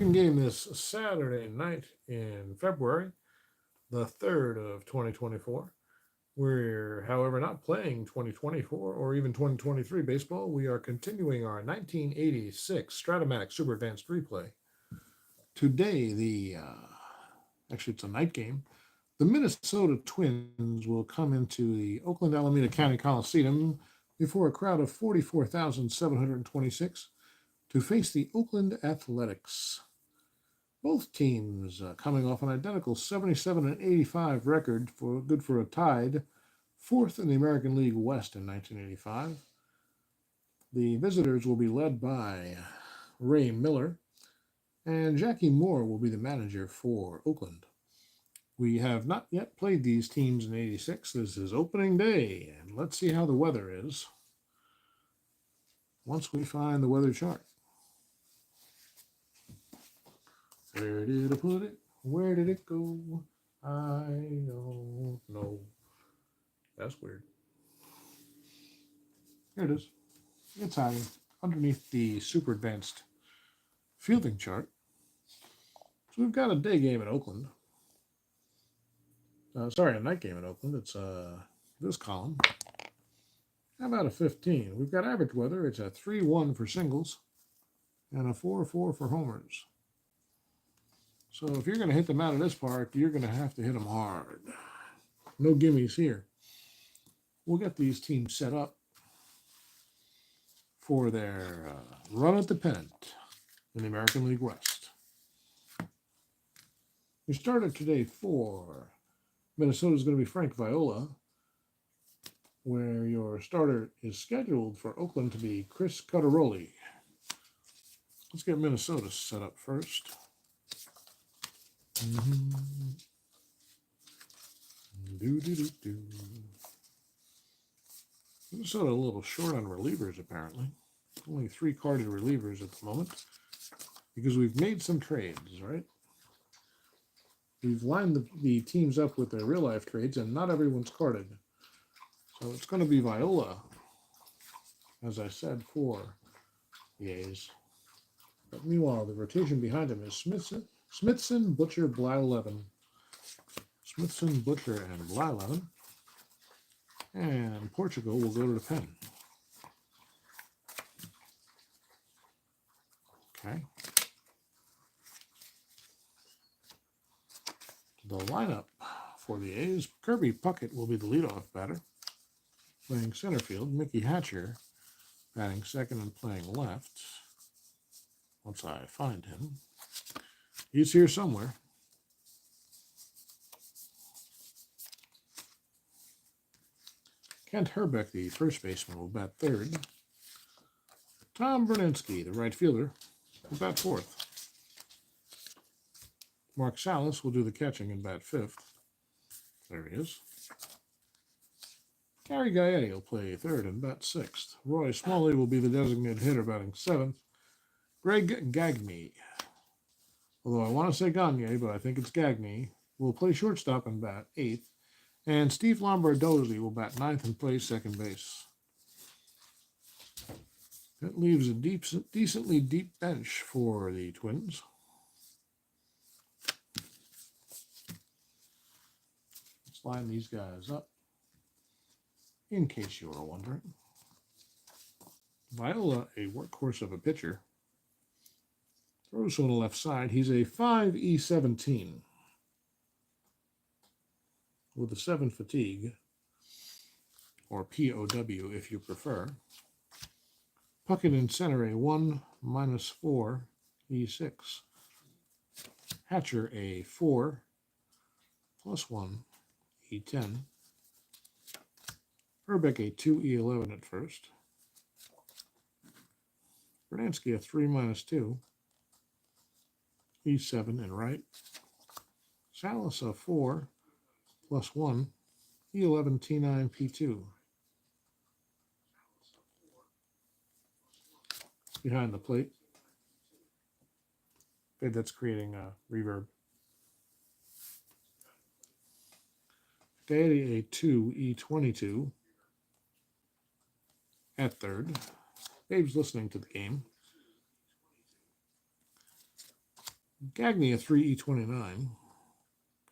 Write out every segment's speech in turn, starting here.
game this Saturday night in February, the 3rd of 2024. We're, however, not playing 2024 or even 2023 baseball. We are continuing our 1986 Strat-O-Matic Super Advanced replay. Today, actually, it's a night game. The Minnesota Twins will come into the Oakland Alameda County Coliseum before a crowd of 44,726 to face the Oakland Athletics. Both teams coming off an identical 77 and 85 record, for good for a tied fourth in the American League West in 1985. The visitors will be led by Ray Miller, and Jackie Moore will be the manager for Oakland. We have not yet played these teams in 86. This is opening day, and let's see how the weather is once we find the weather chart. Where did I put it? Where did it go? I don't know. That's weird. Here it is. It's hiding underneath the super advanced fielding chart. So we've got a day game in Oakland. A night game in Oakland. It's this column. How about a 15? We've got average weather. It's a 3-1 for singles and a 4-4 for homers. So if you're going to hit them out of this park, you're going to have to hit them hard. No gimmies here. We'll get these teams set up for their run at the pennant in the American League West. We started today for Minnesota is going to be Frank Viola, where your starter is scheduled for Oakland to be Chris Cottaroli. Let's get Minnesota set up first. Minnesota a little short on relievers, apparently. Only 3 carded relievers at the moment because we've made some trades, right? We've lined the teams up with their real-life trades, and not everyone's carded. So it's going to be Viola, as I said, for the A's. But meanwhile, the rotation behind him is Smithson, Butcher, Blyleven. Smithson, Butcher, and Blyleven. And Portugal will go to the pen. Okay. The lineup for the A's, Kirby Puckett will be the leadoff batter. Playing center field, Mickey Hatcher batting second and playing left. Once I find him. He's here somewhere. Kent Herbeck, the first baseman, will bat third. Tom Berninsky, the right fielder, will bat fourth. Mark Salas will do the catching and bat fifth. There he is. Gary Gaetti will play third and bat sixth. Roy Smalley will be the designated hitter batting seventh. Greg Gagne, although I want to say Gagne, but I think it's Gagne, will play shortstop and bat eighth. And Steve Lombardozzi will bat ninth and play second base. That leaves a decently deep bench for the Twins. Let's line these guys up, in case you were wondering. Viola, a workhorse of a pitcher, throws on the left side. He's a 5E17 with a 7 fatigue, or POW if you prefer. Puckett in center, a 1-4 E6. Hatcher, a 4 +1 E10. Herbeck, a 2 E11 at first. Bernansky, a 3 -2 E7 in right. Salas, a 4 +1 E11 T9 P2. Behind the plate. Okay, that's creating a reverb. Gaetti, a 2 E22 at third. Babe's listening to the game. Gagne a 3E29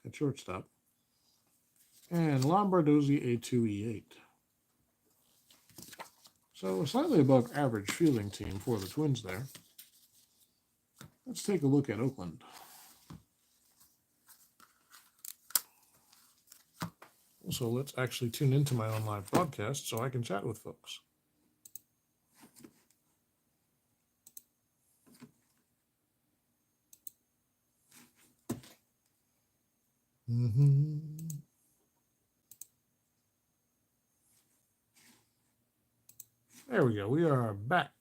at shortstop, and Lombardozzi a 2E8. So a slightly above average fielding team for the Twins there. Let's take a look at Oakland. So let's actually tune into my own live broadcast so I can chat with folks. There we go. We are back.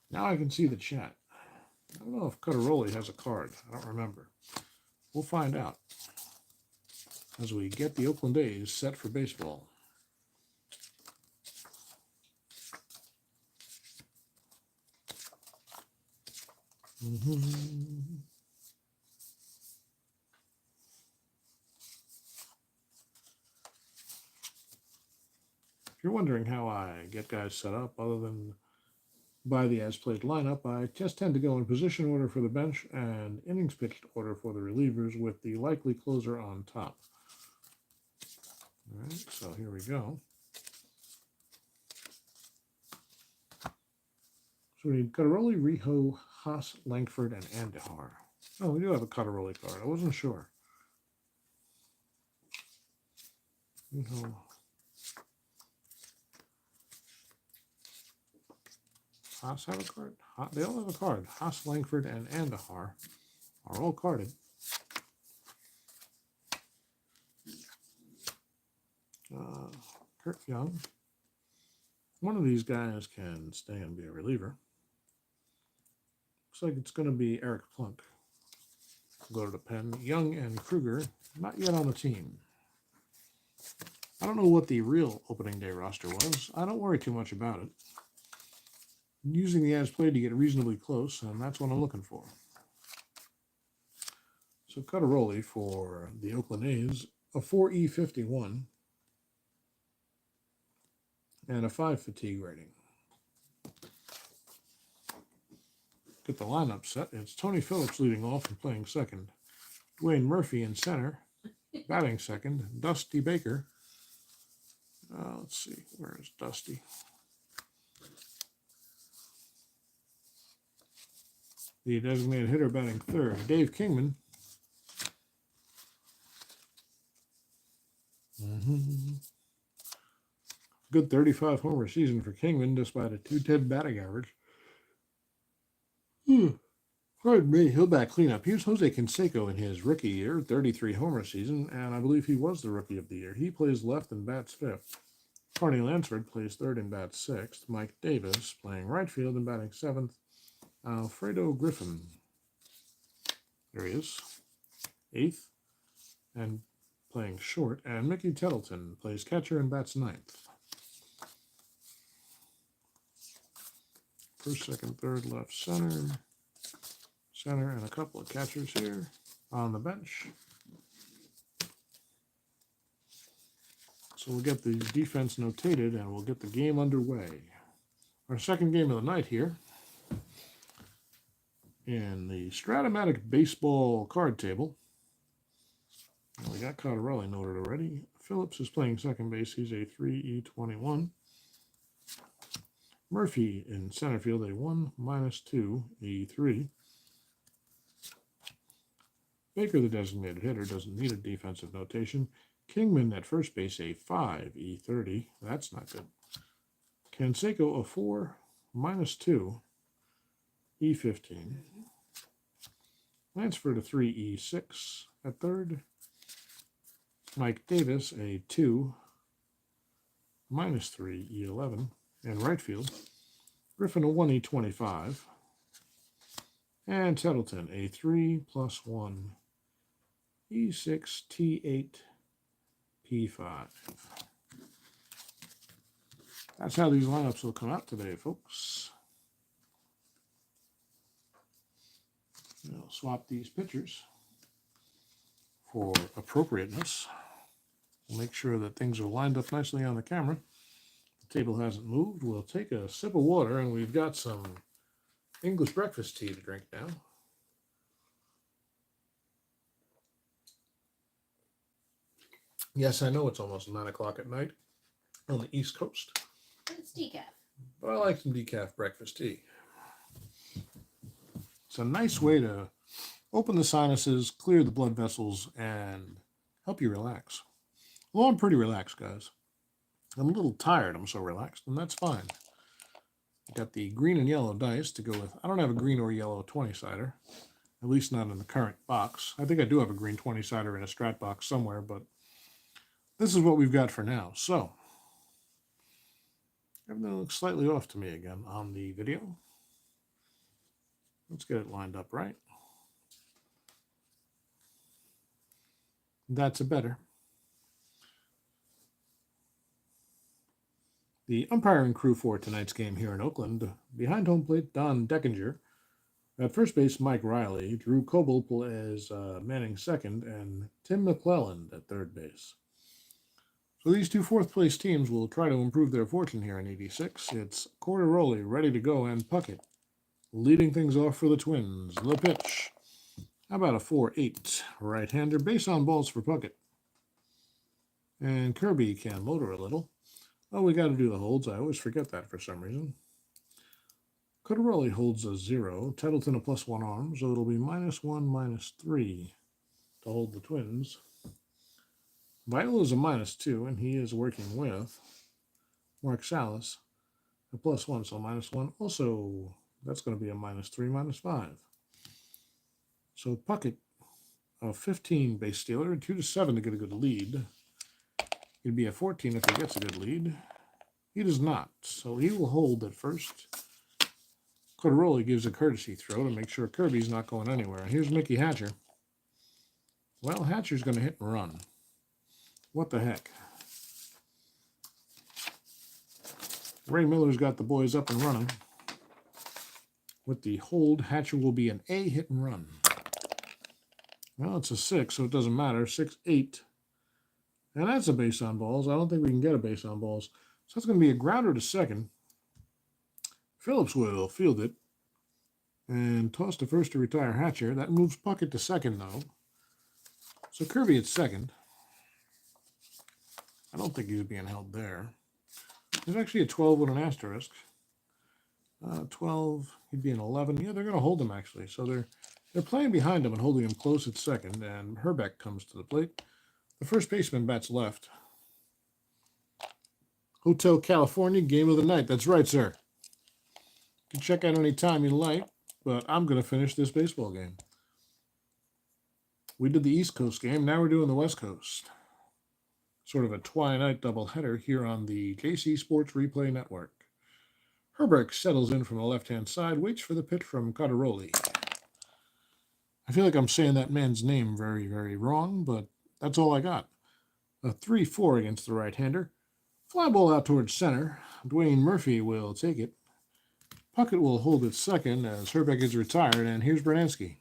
Now I can see the chat. I don't know if Cutteroli has a card. I don't remember. We'll find out as we get the Oakland A's set for baseball. If you're wondering how I get guys set up, other than by the as-played lineup, I just tend to go in position order for the bench and innings pitched order for the relievers with the likely closer on top. All right, so here we go. So we need Cutteroli, Rijo, Haas, Langford, and Andahar. Oh, we do have a Cutteroli card. I wasn't sure. Rijo. Haas have a card? They all have a card. Haas, Langford, and Andahar are all carded. Kurt Young. One of these guys can stay and be a reliever. Looks like it's going to be Eric Plunk. Go to the pen. Young and Kruger, not yet on the team. I don't know what the real opening day roster was. I don't worry too much about it. I'm using the as-played to get reasonably close, and that's what I'm looking for. So Cutteroli for the Oakland A's, a 4E51 and a 5 fatigue rating. Get the lineup set. It's Tony Phillips leading off and playing second. Dwayne Murphy in center, batting second. Dusty Baker. Let's see, where is Dusty? The designated hitter batting third. Dave Kingman. Good 35 homer season for Kingman despite a .210 batting average. Pardon me, he'll bat cleanup. Here's Jose Canseco in his rookie year, 33 homer season, and I believe he was the rookie of the year. He plays left and bats fifth. Carney Lansford plays third and bats sixth. Mike Davis playing right field and batting seventh. Alfredo Griffin, there he is, eighth, and playing short. And Mickey Tettleton plays catcher and bats ninth. First, second, third, left, center, and a couple of catchers here on the bench. So we'll get the defense notated and we'll get the game underway. Our second game of the night here in the Strat-O-Matic baseball card table. We got Cottarelli noted already. Phillips is playing second base. He's a 3E21. Murphy in center field, a 1-2 E3. Baker, the designated hitter, doesn't need a defensive notation. Kingman at first base, a 5 E30. That's not good. Canseco, a 4-2 E15. Lansford, a 3 E6 at third. Mike Davis, a 2-3 E11. And right field, Griffin a 1E25, and Tettleton a 3+1 E6 T8 P5. That's how these lineups will come out today, folks. I'll swap these pitchers for appropriateness. We'll make sure that things are lined up nicely on the camera. Table hasn't moved. We'll take a sip of water, and we've got some English breakfast tea to drink now. Yes, I know it's almost 9 o'clock at night on the East Coast. But it's decaf. But I like some decaf breakfast tea. It's a nice way to open the sinuses, clear the blood vessels, and help you relax. Well, I'm pretty relaxed, guys. I'm a little tired. I'm so relaxed, and that's fine. Got the green and yellow dice to go with. I don't have a green or yellow 20-sider, at least not in the current box. I think I do have a green 20-sider in a Strat box somewhere, but this is what we've got for now. So, everything looks slightly off to me again on the video. Let's get it lined up right. That's a better. The umpiring crew for tonight's game here in Oakland: behind home plate, Don Deckinger. At first base, Mike Riley. Drew Coble as manning second, and Tim McClelland at third base. So these two fourth-place teams will try to improve their fortune here in 86. It's Cordaroli ready to go, and Puckett leading things off for the Twins. The pitch. How about a 4-8 right-hander? Base on balls for Puckett. And Kirby can motor a little. Oh, we got to do the holds. I always forget that for some reason. Cordaroli holds a 0. Tettleton a +1 arm, so it'll be -1, -3 to hold the Twins. Viola's a -2, and he is working with Mark Salas, a +1, so -1. Also, that's going to be a -3, -5. So Puckett, a 15 base stealer, 2-7 to get a good lead. He'd be a 14 if he gets a good lead. He does not, so he will hold at first. Cordaroli gives a courtesy throw to make sure Kirby's not going anywhere. Here's Mickey Hatcher. Well, Hatcher's going to hit and run. What the heck? Ray Miller's got the boys up and running. With the hold, Hatcher will be an A hit and run. Well, it's a 6, so it doesn't matter. 6-8. And that's a base on balls. I don't think we can get a base on balls. So that's going to be a grounder to second. Phillips will field it and toss to first to retire Hatcher. That moves Puckett to second, though. So Kirby at second. I don't think he's being held there. There's actually a 12 with an asterisk. 12, he'd be an 11. Yeah, they're going to hold him, actually. So they're playing behind him and holding him close at second, and Herbeck comes to the plate. The first baseman bats left. Hotel California, game of the night. That's right, sir. You can check out any time you like, but I'm going to finish this baseball game. We did the East Coast game. Now we're doing the West Coast. Sort of a twilight doubleheader here on the JC Sports Replay Network. Herbeck settles in from the left-hand side, waits for the pitch from Cordaroli. I feel like I'm saying that man's name very, very wrong, but that's all I got. A 3-4 against the right-hander. Fly ball out towards center. Dwayne Murphy will take it. Puckett will hold it second as Herbeck is retired, and here's Bernansky.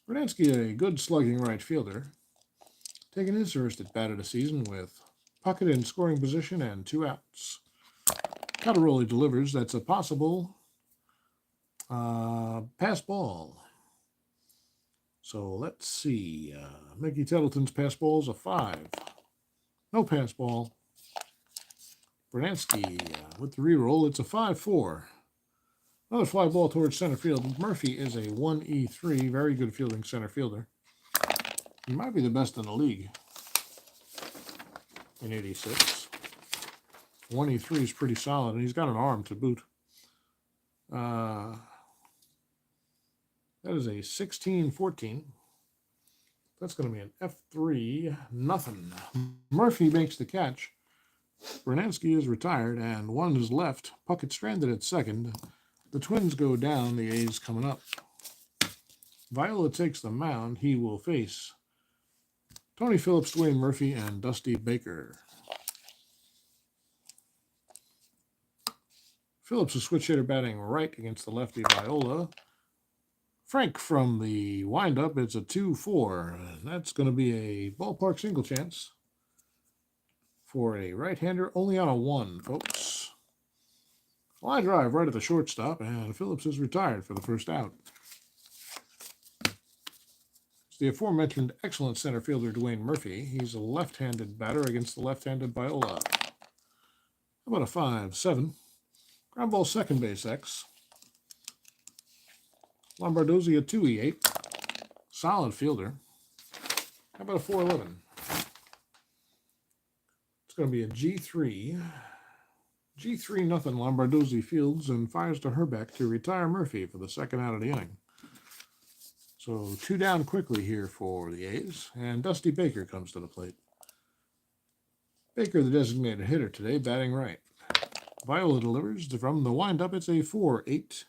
Bernansky, a good slugging right fielder, taking his first at bat of the season with Puckett in scoring position and 2 outs. Cordaroli delivers. That's a possible pass ball. So let's see. Mickey Tettleton's pass ball is a 5. No pass ball. Bernansky with the reroll. It's a 5-4. Another fly ball towards center field. Murphy is a 1E3. Very good fielding center fielder. He might be the best in the league in 86. 1E3 is pretty solid, and he's got an arm to boot. That is a 16-14. That's going to be an F3, nothing. Murphy makes the catch. Bernansky is retired, and one is left. Puckett stranded at second. The Twins go down. The A's coming up. Viola takes the mound. He will face Tony Phillips, Dwayne Murphy, and Dusty Baker. Phillips, a switch hitter, batting right against the lefty Viola. Frank from the windup. It's a 2-4. That's going to be a ballpark single chance for a right-hander, only on a 1, folks. Line drive right at the shortstop, and Phillips is retired for the first out. the aforementioned excellent center fielder Dwayne Murphy. He's a left-handed batter against the left-handed Viola. How about a 5-7? Ground ball second base X. Lombardozzi a 2E8. Solid fielder. How about a 4-11? It's going to be a G3. G3 nothing. Lombardozzi fields and fires to Herbeck to retire Murphy for the second out of the inning. So 2 down quickly here for the A's, and Dusty Baker comes to the plate. Baker, the designated hitter today, batting right. Viola delivers from the windup. It's a 4-8.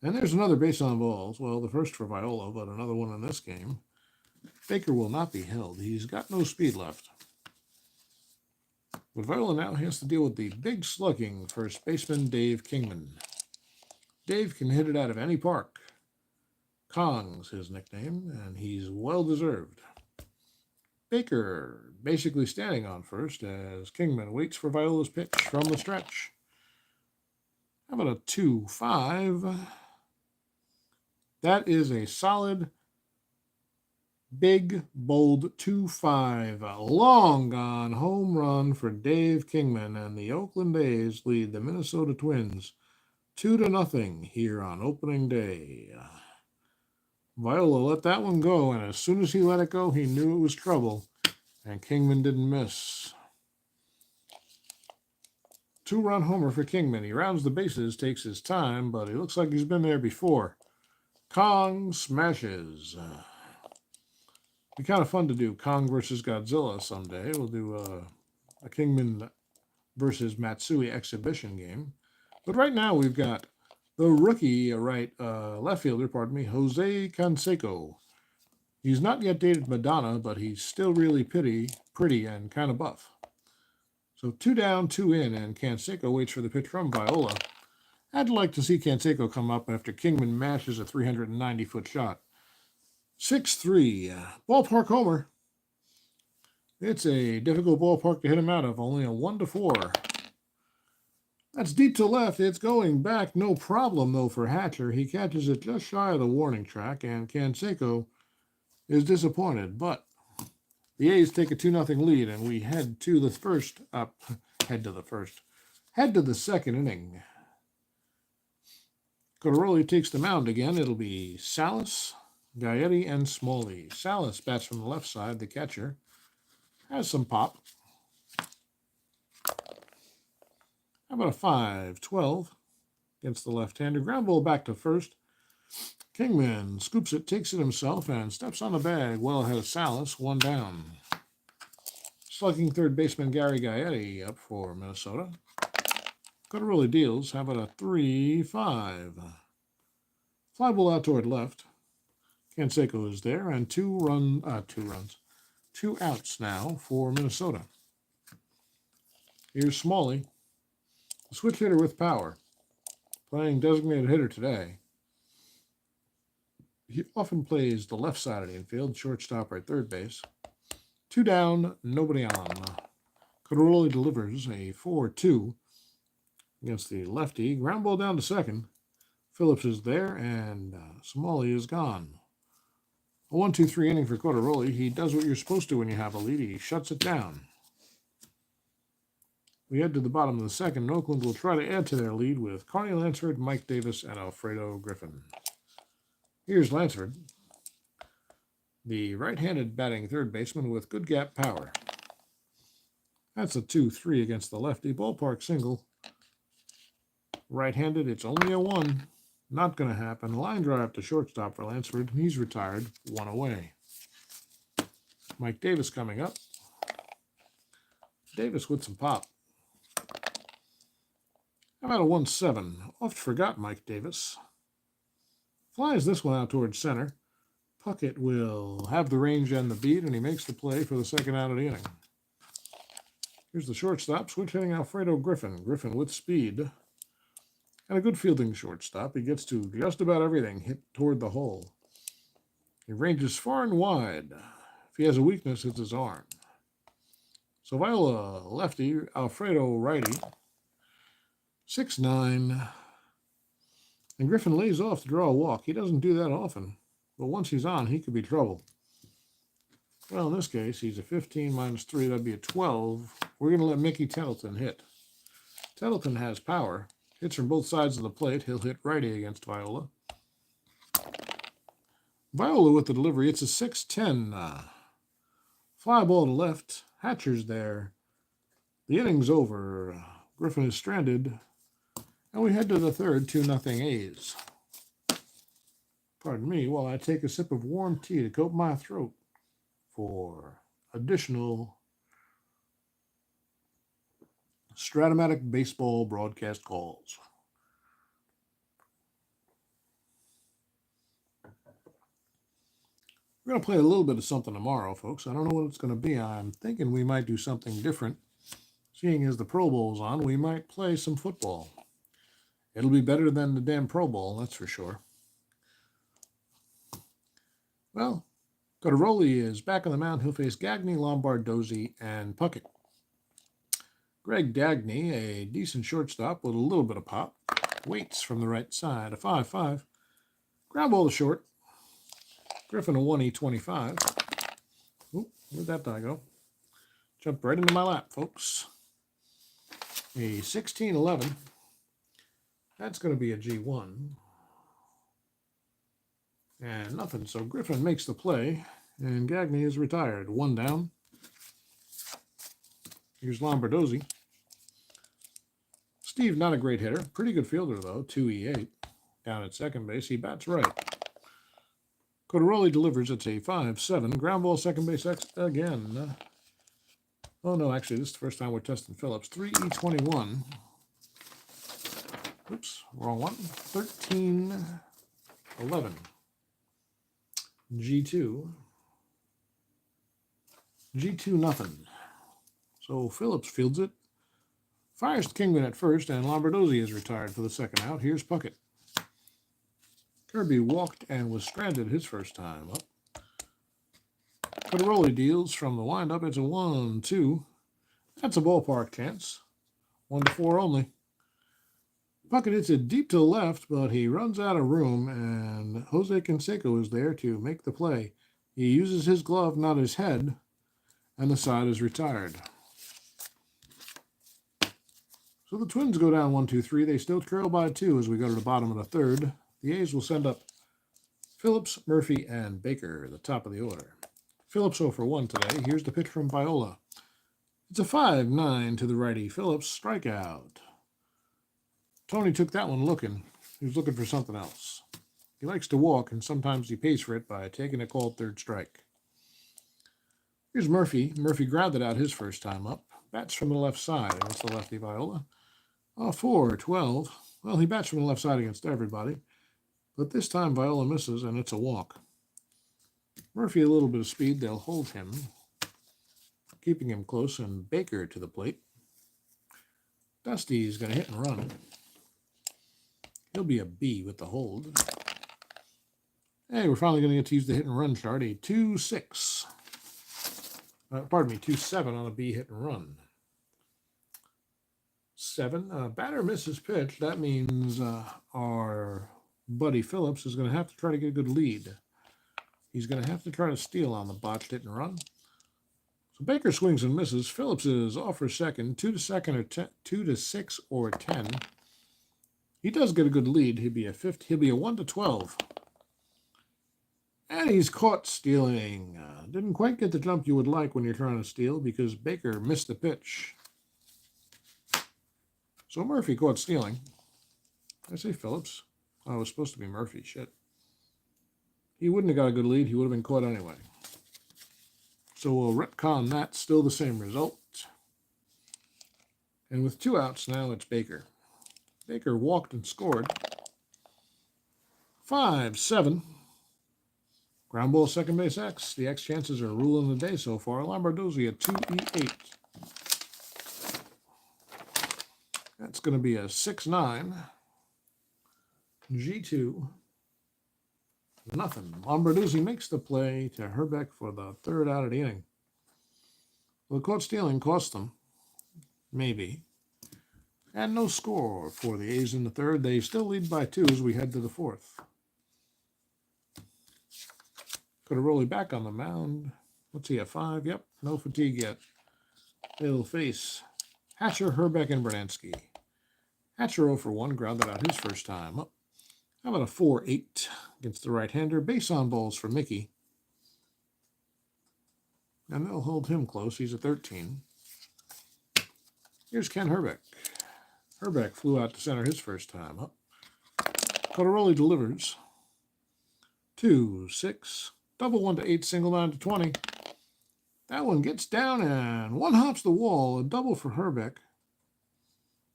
And there's another base on balls. Well, the first for Viola, but another one in this game. Baker will not be held. He's got no speed left. But Viola now has to deal with the big slugging first baseman Dave Kingman. Dave can hit it out of any park. Kong's his nickname, and he's well-deserved. Baker basically standing on first as Kingman waits for Viola's pitch from the stretch. How about a 2-5? That is a solid, big, bold 2-5. A long gone home run for Dave Kingman, and the Oakland A's lead the Minnesota Twins 2-0 here on opening day. Viola let that one go, and as soon as he let it go, he knew it was trouble, and Kingman didn't miss. 2-run homer for Kingman. He rounds the bases, takes his time, but he looks like he's been there before. Kong smashes. Be kind of fun to do Kong versus Godzilla someday. We'll do a Kingman versus Matsui exhibition game. But right now we've got the rookie left fielder, Jose Canseco. He's not yet dated Madonna, but he's still really pretty and kind of buff. So 2 down, 2 in, and Canseco waits for the pitch from Viola. I'd like to see Canseco come up after Kingman mashes a 390-foot shot. 6-3, ballpark homer. It's a difficult ballpark to hit him out of, only a 1-4. That's deep to left. It's going back. No problem, though, for Hatcher. He catches it just shy of the warning track, and Canseco is disappointed. But the A's take a 2-0 lead, and we head to the second inning. Cotteroli takes the mound again. It'll be Salas, Gaetti, and Smalley. Salas bats from the left side. The catcher has some pop. How about a 5-12 against the left-hander? Ground ball back to first. Kingman scoops it, takes it himself, and steps on the bag well ahead of Salas, 1 down. Slugging third baseman Gary Gaetti up for Minnesota. Cotteroli deals. How about a 3-5? Fly ball out toward left. Canseco is there, and 2 outs now for Minnesota. Here's Smalley. A switch hitter with power, playing designated hitter today. He often plays the left side of the infield, shortstop or third base. 2 down, nobody on. Cotteroli delivers a 4-2 against the lefty. Ground ball down to second. Phillips is there, and Smalley is gone. A 1-2-3 inning for Cotteroli. He does what you're supposed to when you have a lead. He shuts it down. We head to the bottom of the second. Oakland will try to add to their lead with Carney Lansford, Mike Davis, and Alfredo Griffin. Here's Lansford, the right-handed batting third baseman with good gap power. That's a 2-3 against the lefty. Ballpark single. Right-handed, it's only a 1. Not going to happen. Line drive to shortstop for Lansford. He's retired, 1 away. Mike Davis coming up. Davis with some pop. How about a 1-7? Oft forgot Mike Davis. Flies this one out towards center. Puckett will have the range and the beat, and he makes the play for the second out of the inning. Here's the shortstop, switch hitting Alfredo Griffin. Griffin with speed. And a good fielding shortstop. He gets to just about everything hit toward the hole. He ranges far and wide. If he has a weakness, it's his arm. So Viola lefty, Alfredo righty. 6-9. And Griffin lays off to draw a walk. He doesn't do that often. But once he's on, he could be trouble. Well, in this case, he's a 15 minus 3. That'd be a 12. We're going to let Mickey Tettleton hit. Tettleton has power. Hits from both sides of the plate. He'll hit righty against Viola. Viola with the delivery. It's a 6-10. Fly ball to left. Hatcher's there. The inning's over. Griffin is stranded. And we head to the third, 2-0 A's. Pardon me while I take a sip of warm tea to coat my throat for additional Strat-O-Matic baseball broadcast calls. We're going to play a little bit of something tomorrow, folks. I don't know what it's going to be. I'm thinking we might do something different. Seeing as the Pro Bowl's on, we might play some football. It'll be better than the damn Pro Bowl, that's for sure. Well, Cotteroli is back on the mound. He'll face Gagne, Lombard, Dozy, and Puckett. Greg Gagne, a decent shortstop with a little bit of pop, waits from the right side. A 5-5. Ground ball to short. Griffin a 1E25. Oop, where'd that die go? Jumped right into my lap, folks. A 16-11. That's going to be a G1. And nothing. So Griffin makes the play, and Gagne is retired. One down. Here's Lombardozzi. Steve, not a great hitter. Pretty good fielder, though. 2E8. Down at second base. He bats right. Cotteroli delivers. It's a 5-7. Ground ball, second base X again. Oh, no, actually, this is the first time we're testing Phillips. 3E21. Oops, wrong one. 13-11. G2. G2 nothing. So Phillips fields it. Fires the Kingman at first, and Lombardozzi is retired for the second out. Here's Puckett. Kirby walked and was stranded his first time up. Cotteroli deals from the windup. It's a 1-2. That's a ballpark chance. 1-4 only. Puckett hits it deep to the left, but he runs out of room, and Jose Canseco is there to make the play. He uses his glove, not his head, and the side is retired. So the Twins go down 1-2-3. They still trail by 2 as we go to the bottom of the third. The A's will send up Phillips, Murphy, and Baker, the top of the order. Phillips 0 for 1 today. Here's the pitch from Viola. It's a 5-9 to the righty. Phillips, strikeout. Tony took that one looking. He was looking for something else. He likes to walk, and sometimes he pays for it by taking a called third strike. Here's Murphy. Murphy grounded out his first time up. Bats from the left side against the lefty Viola. 4-12. Well, he bats from the left side against everybody. But this time Viola misses, and it's a walk. Murphy a little bit of speed. They'll hold him, keeping him close, and Baker to the plate. Dusty's going to hit and run. He'll be a B with the hold. Hey, we're finally going to get to use the hit and run chart. A 2-6. 2-7 on a B hit and run. 7. Batter misses pitch. That means our buddy Phillips is going to have to try to get a good lead. He's going to have to try to steal on the botched hit and run. So Baker swings and misses. Phillips is off for second. 2 to second or 2 to 6 or 10. He does get a good lead. He'll be a 1-12. And he's caught stealing. Didn't quite get the jump you would like when you're trying to steal because Baker missed the pitch. So Murphy caught stealing. Did I say Phillips? Oh, it was supposed to be Murphy. Shit. He wouldn't have got a good lead. He would have been caught anyway. So we'll retcon that. Still the same result. And with 2 outs now, it's Baker. Baker walked and scored. 5-7. Ground ball, second base X. The X chances are ruling the day so far. Lombardozzi at 2E8. That's going to be a 6-9. G2. Nothing. Lombardozzi makes the play to Herbeck for the third out of the inning. Well, caught stealing cost them. Maybe. And no score for the A's in the third. They still lead by 2 as we head to the fourth. Cotteroli back on the mound. What's he at 5? Yep, no fatigue yet. They'll face Hatcher, Herbeck, and Bernansky. Hatcher 0 for 1, grounded out his first time. Up. How about a 4-8 against the right-hander? Base on balls for Mickey. And they'll hold him close. He's a 13. Here's Ken Herbeck. Herbeck flew out to center his first time. Up. Cotaroli delivers. 2, 6, double 1 to 8, single 9 to 20. That one gets down and one hops the wall. A double for Herbeck.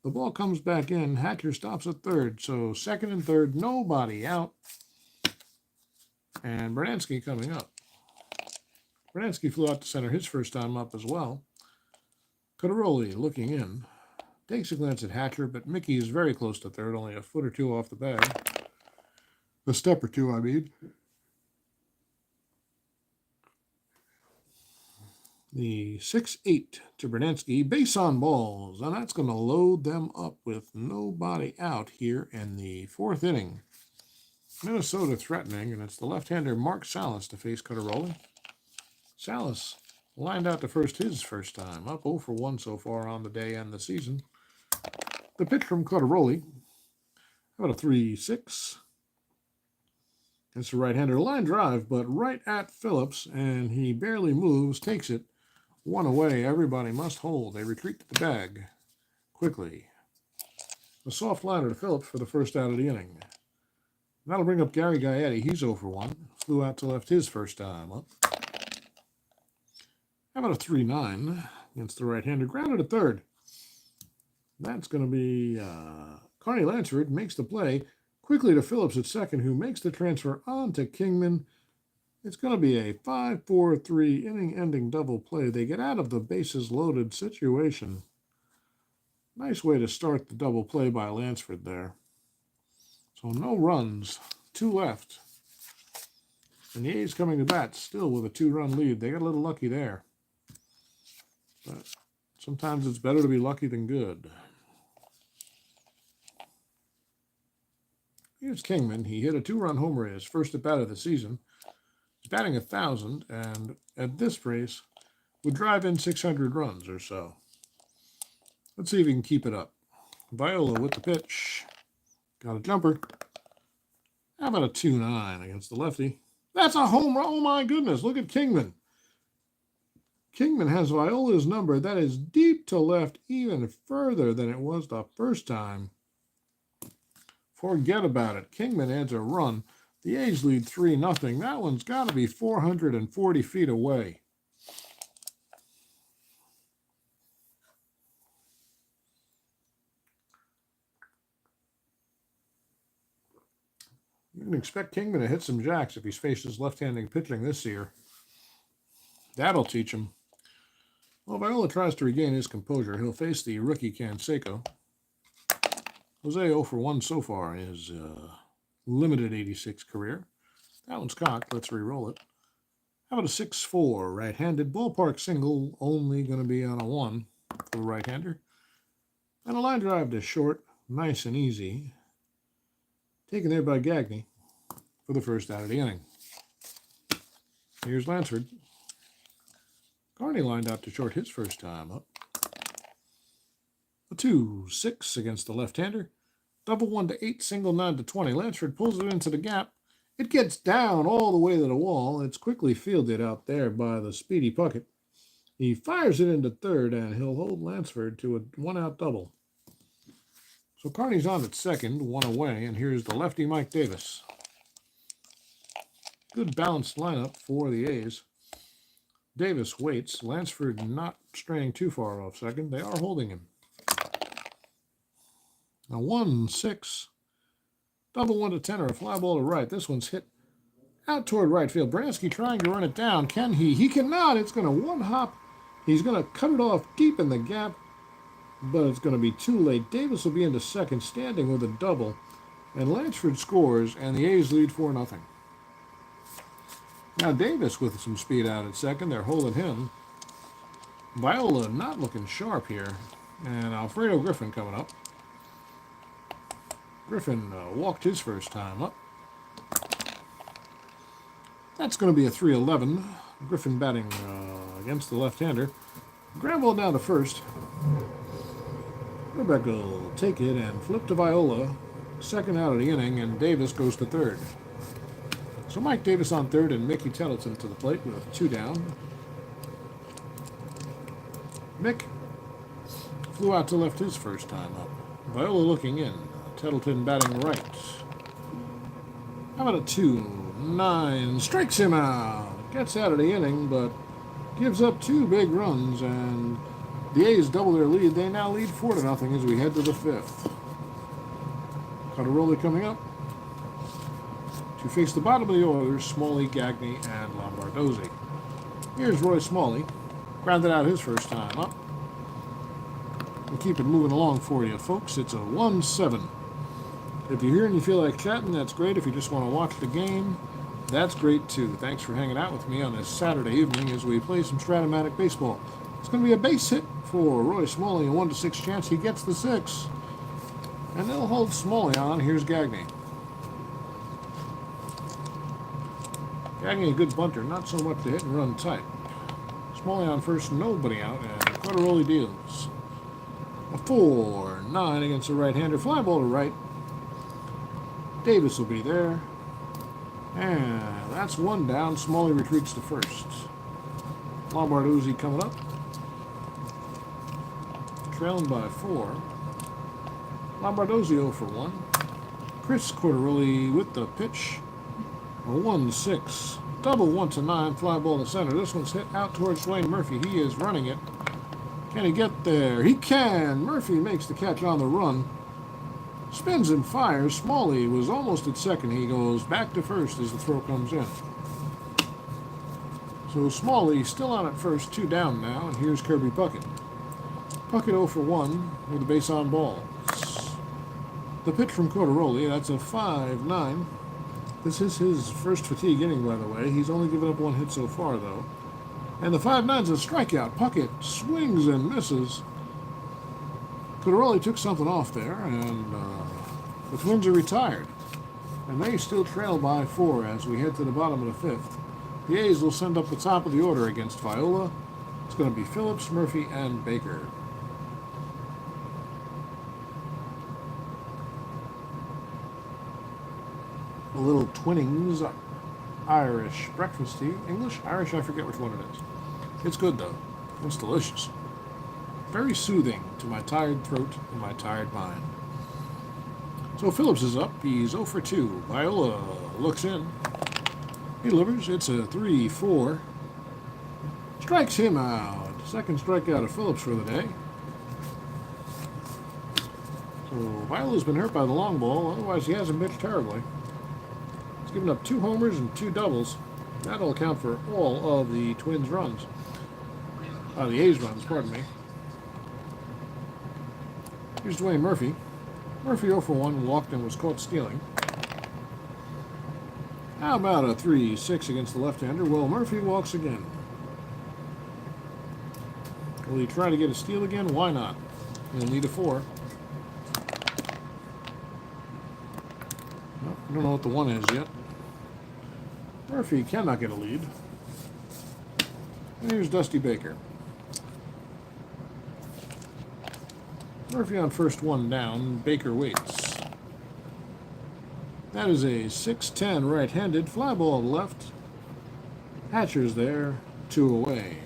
The ball comes back in. Hatcher stops at third. So second and third, nobody out. And Bernansky coming up. Bernansky flew out to center his first time up as well. Cotaroli looking in. Takes a glance at Hatcher, but Mickey is very close to third, only a foot or two off the bag. A step or two, I mean. The 6-8 to Bernansky, base on balls, and that's going to load them up with nobody out here in the fourth inning. Minnesota threatening, and it's the left-hander Mark Salas to face Cotaroli. Salas lined out to first his first time, up 0 for 1 so far on the day and the season. The pitch from Cotaroli, about a 3-6. It's the right-hander line drive, but right at Phillips, and he barely moves, takes it. One away, everybody must hold. They retreat to the bag quickly. A soft liner to Phillips for the first out of the inning. That'll bring up Gary Gaetti. He's 0 for 1. Flew out to left his first time up. How about a 3-9 against the right-hander? Grounded at third. That's going to be Carney Lansford makes the play. Quickly to Phillips at second, who makes the transfer on to Kingman. It's going to be a 5-4-3 inning-ending double play. They get out of the bases-loaded situation. Nice way to start the double play by Lansford there. So no runs, 2 left. And the A's coming to bat still with a 2-run lead. They got a little lucky there. But sometimes it's better to be lucky than good. Here's Kingman. He hit a 2-run homer in his first at-bat of the season. He's batting 1,000, and at this pace would drive in 600 runs or so. Let's see if he can keep it up. Viola with the pitch. Got a jumper. How about a 2-9 against the lefty? That's a home run. Oh, my goodness. Look at Kingman. Kingman has Viola's number. That is deep to left, even further than it was the first time. Forget about it. Kingman adds a run. The A's lead 3-0. That one's got to be 440 feet away. You can expect Kingman to hit some jacks if he's faced his left-handed pitching this year. That'll teach him. Well, Viola tries to regain his composure. He'll face the rookie Canseco. Jose 0 for 1 so far in his limited 86 career. That one's cocked. Let's re-roll it. How about a 6-4 right-handed ballpark single, only going to be on a 1 for the right-hander. And a line drive to short, nice and easy. Taken there by Gagne for the first out of the inning. Here's Lansford. Carney lined out to short his first time up. A 2-6 against the left-hander. Double 1 to 8, single 9 to 20. Lansford pulls it into the gap. It gets down all the way to the wall. It's quickly fielded out there by the speedy Puckett. He fires it into third, and he'll hold Lansford to a 1-out double. So Carney's on at second, 1 away, and here's the lefty Mike Davis. Good balanced lineup for the A's. Davis waits. Lansford not straying too far off second. They are holding him. Now 1-6. Double 1 to 10 or a fly ball to right. This one's hit out toward right field. Bransky trying to run it down. Can he? He cannot. It's going to one-hop. He's going to cut it off deep in the gap, but it's going to be too late. Davis will be into second, standing with a double, and Lansford scores, and the A's lead 4-0. Now Davis with some speed out at second. They're holding him. Viola not looking sharp here, and Alfredo Griffin coming up. Griffin walked his first time up. That's going to be a 3-11. Griffin batting against the left-hander. Ground ball down to first. Rebecca will take it and flip to Viola. Second out of the inning, and Davis goes to third. So Mike Davis on third and Mickey Tettleton to the plate with 2 down. Mick flew out to left his first time up. Viola looking in. Tettleton batting right. How about a 2-9? Strikes him out. Gets out of the inning, but gives up 2 big runs, and the A's double their lead. They now lead 4-0 as we head to the 5th. Cotteroli coming up to face the bottom of the order, Smalley, Gagne, and Lombardozzi. Here's Roy Smalley. Grounded out his first time up. We'll keep it moving along for you, folks. It's a 1-7. If you're here and you feel like chatting, that's great. If you just want to watch the game, that's great too. Thanks for hanging out with me on this Saturday evening as we play some Strat-O-Matic baseball. It's going to be a base hit for Roy Smalley, a 1-6 chance. He gets the 6. And they'll hold Smalley on. Here's Gagne. Gagne, a good bunter, not so much the hit and run type. Smalley on first, nobody out, and Cotteroli deals. A 4-9 against the right-hander. Fly ball to right. Davis will be there. And that's 1 down. Smalley retreats to first. Lombardozzi coming up. Trailing by 4. Lombardozzi 0 for 1. Chris Cotteroli with the pitch. A 1-6. Double 1-9. Fly ball to center. This one's hit out towards Dwayne Murphy. He is running it. Can he get there? He can. Murphy makes the catch on the run. Spins and fires. Smalley was almost at second. He goes back to first as the throw comes in. So Smalley still on at first, 2 down now, and here's Kirby Puckett. Puckett 0 for 1 with a base on balls. The pitch from Cotteroli, that's a 5-9. This is his first fatigue inning, by the way. He's only given up 1 hit so far, though. And the 5-9's a strikeout. Puckett swings and misses. Cotteroli took something off there, and the Twins are retired. And they still trail by 4 as we head to the bottom of the 5th. The A's will send up the top of the order against Viola. It's going to be Phillips, Murphy, and Baker. A little Twinnings Irish breakfast tea. English? Irish? I forget which one it is. It's good, though. It's delicious. Very soothing to my tired throat and my tired mind. So Phillips is up. He's 0 for 2. Viola looks in. He delivers. It's a 3-4. Strikes him out. Second strikeout of Phillips for the day. So Viola's been hurt by the long ball. Otherwise, he hasn't pitched terribly. He's given up 2 homers and 2 doubles. That'll account for all of the Twins' runs. The A's runs, pardon me. Here's Dwayne Murphy. Murphy 0 for 1, walked and was caught stealing. How about a 3-6 against the left-hander? Well, Murphy walks again. Will he try to get a steal again? Why not? He'll need a 4. Well, I don't know what the 1 is yet. Murphy cannot get a lead. And here's Dusty Baker. Murphy on first, 1 down. Baker waits. That is a 6-10 right-handed. Fly ball to left. Hatcher's there. 2 away.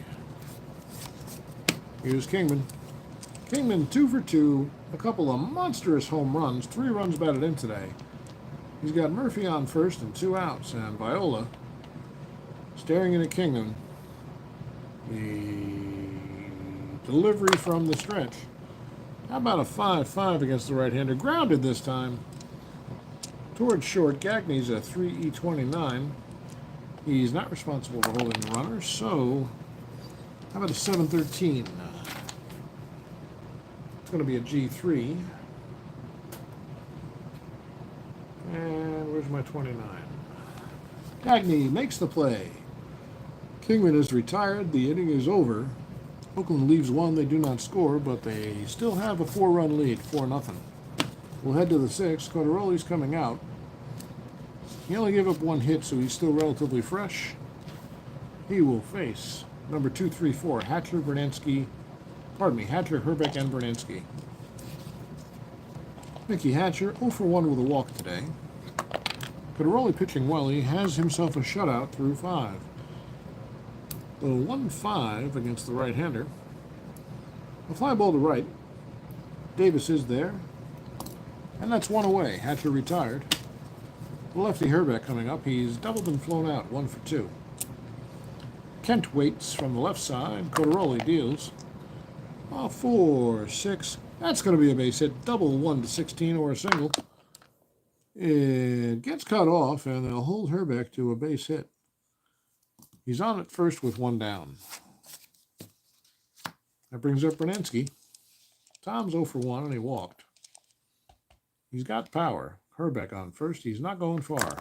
Here's Kingman. Kingman 2 for 2. A couple of monstrous home runs. 3 runs batted in today. He's got Murphy on first and 2 outs. And Viola staring in at Kingman. The delivery from the stretch. How about a 5-5 against the right-hander? Grounded this time. Towards short. Gagne's a 3-29. He's not responsible for holding the runner, so how about a 7-13? It's going to be a G3. And where's my 29? Gagne makes the play. Kingman is retired. The inning is over. Oakland leaves 1. They do not score, but they still have a 4-run lead, 4-0. We'll head to the 6th. Cotteroli's coming out. He only gave up 1 hit, so he's still relatively fresh. He will face number 234, Hatcher, Bernansky. Pardon me, Hatcher, Herbeck, and Bernansky. Mickey Hatcher, 0 for 1 with a walk today. Coderoli pitching well. He has himself a shutout through 5. The 1-5 against the right-hander. A fly ball to right. Davis is there. And that's 1 away. Hatcher retired. The lefty Herbeck coming up. He's doubled and flown out, 1 for 2. Kent waits from the left side. Coderoli deals. 4, 6. That's going to be a base hit. Double 1 to 16 or a single. It gets cut off, and they'll hold Herbeck to a base hit. He's on at first with 1 down. That brings up Bernansky. Tom's 0 for 1, and he walked. He's got power. Herbeck on first. He's not going far.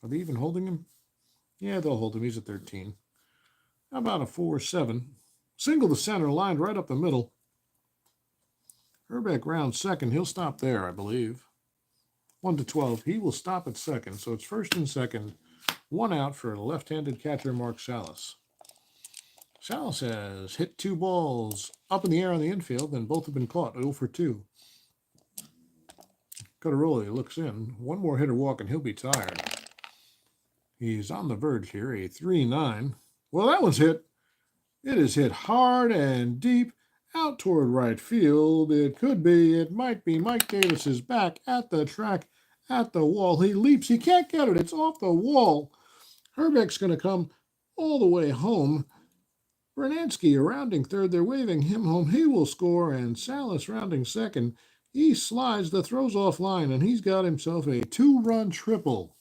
Are they even holding him? Yeah, they'll hold him. He's at 13. How about a 4-7? Single to center, lined right up the middle. Herbeck round second. He'll stop there, I believe. 1 to 12. He will stop at second. So it's first and second. 1 out for left-handed catcher Mark Salas. Salas has hit 2 balls up in the air on the infield, and both have been caught. 0 for 2. Coderoli looks in. 1 more hitter walk, and he'll be tired. He's on the verge here. A 3-9. Well, that was hit. It is hit hard and deep out toward right field. It could be, it might be. Mike Davis is back at the track, at the wall. He leaps. He can't get it. It's off the wall. Herbeck's going to come all the way home. Bernansky rounding third. They're waving him home. He will score, and Salas rounding second. He slides the throws off line, and he's got himself a 2-run triple.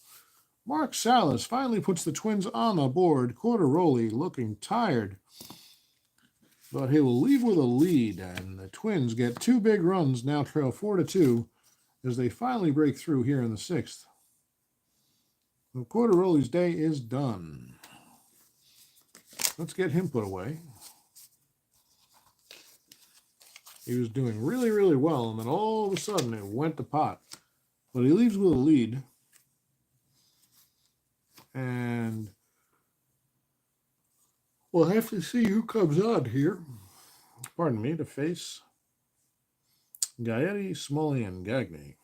Mark Salas finally puts the Twins on the board. Coderoli looking tired, but he will leave with a lead, and the Twins get 2 big runs, now trail 4-2 as they finally break through here in the 6th. Well, Coderoli's day is done. Let's get him put away. He was doing really, really well, and then all of a sudden it went to pot. But he leaves with a lead. And we'll have to see who comes on here. Pardon me, to face Gaetti, Smalley, and Gagne.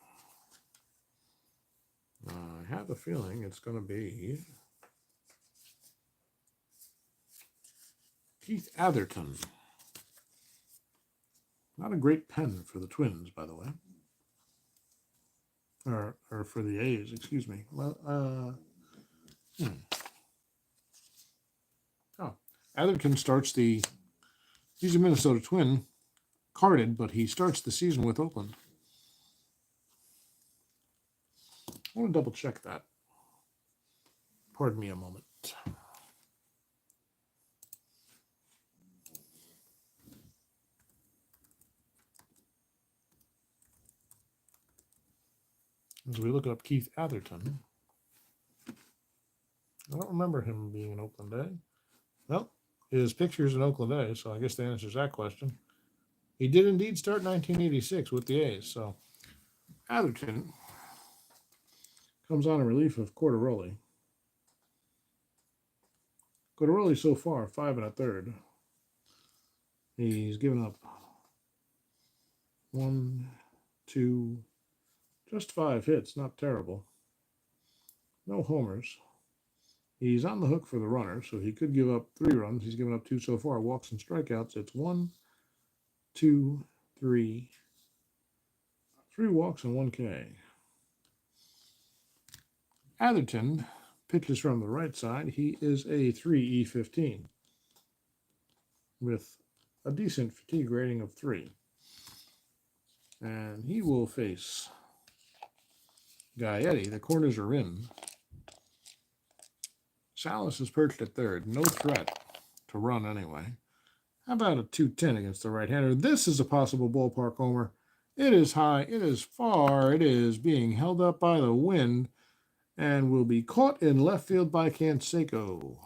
I have a feeling it's going to be Keith Atherton. Not a great pen for the Twins, by the way. Or for the A's, excuse me. Well, Atherton starts he's a Minnesota Twin, carded, but he starts the season with Oakland. I want to double check that. Pardon me a moment. As we look up Keith Atherton, I don't remember him being in Oakland A. Well, his picture's in Oakland A, so I guess that answers that question. He did indeed start 1986 with the A's, so Atherton comes on in relief of Coderoli. Coderoli so far, 5 1/3. He's given up 1, 2, just 5 hits, not terrible. No homers. He's on the hook for the runner, so he could give up 3 runs. He's given up 2 so far. Walks and strikeouts. It's 1, 2, 3. 3 walks and 1 K. Atherton pitches from the right side. He is a 3E15 with a decent fatigue rating of 3. And he will face Gaetti. The corners are in. Salas is perched at third. No threat to run anyway. How about a 2-10 against the right-hander? This is a possible ballpark homer. It is high. It is far. It is being held up by the wind and will be caught in left field by Canseco.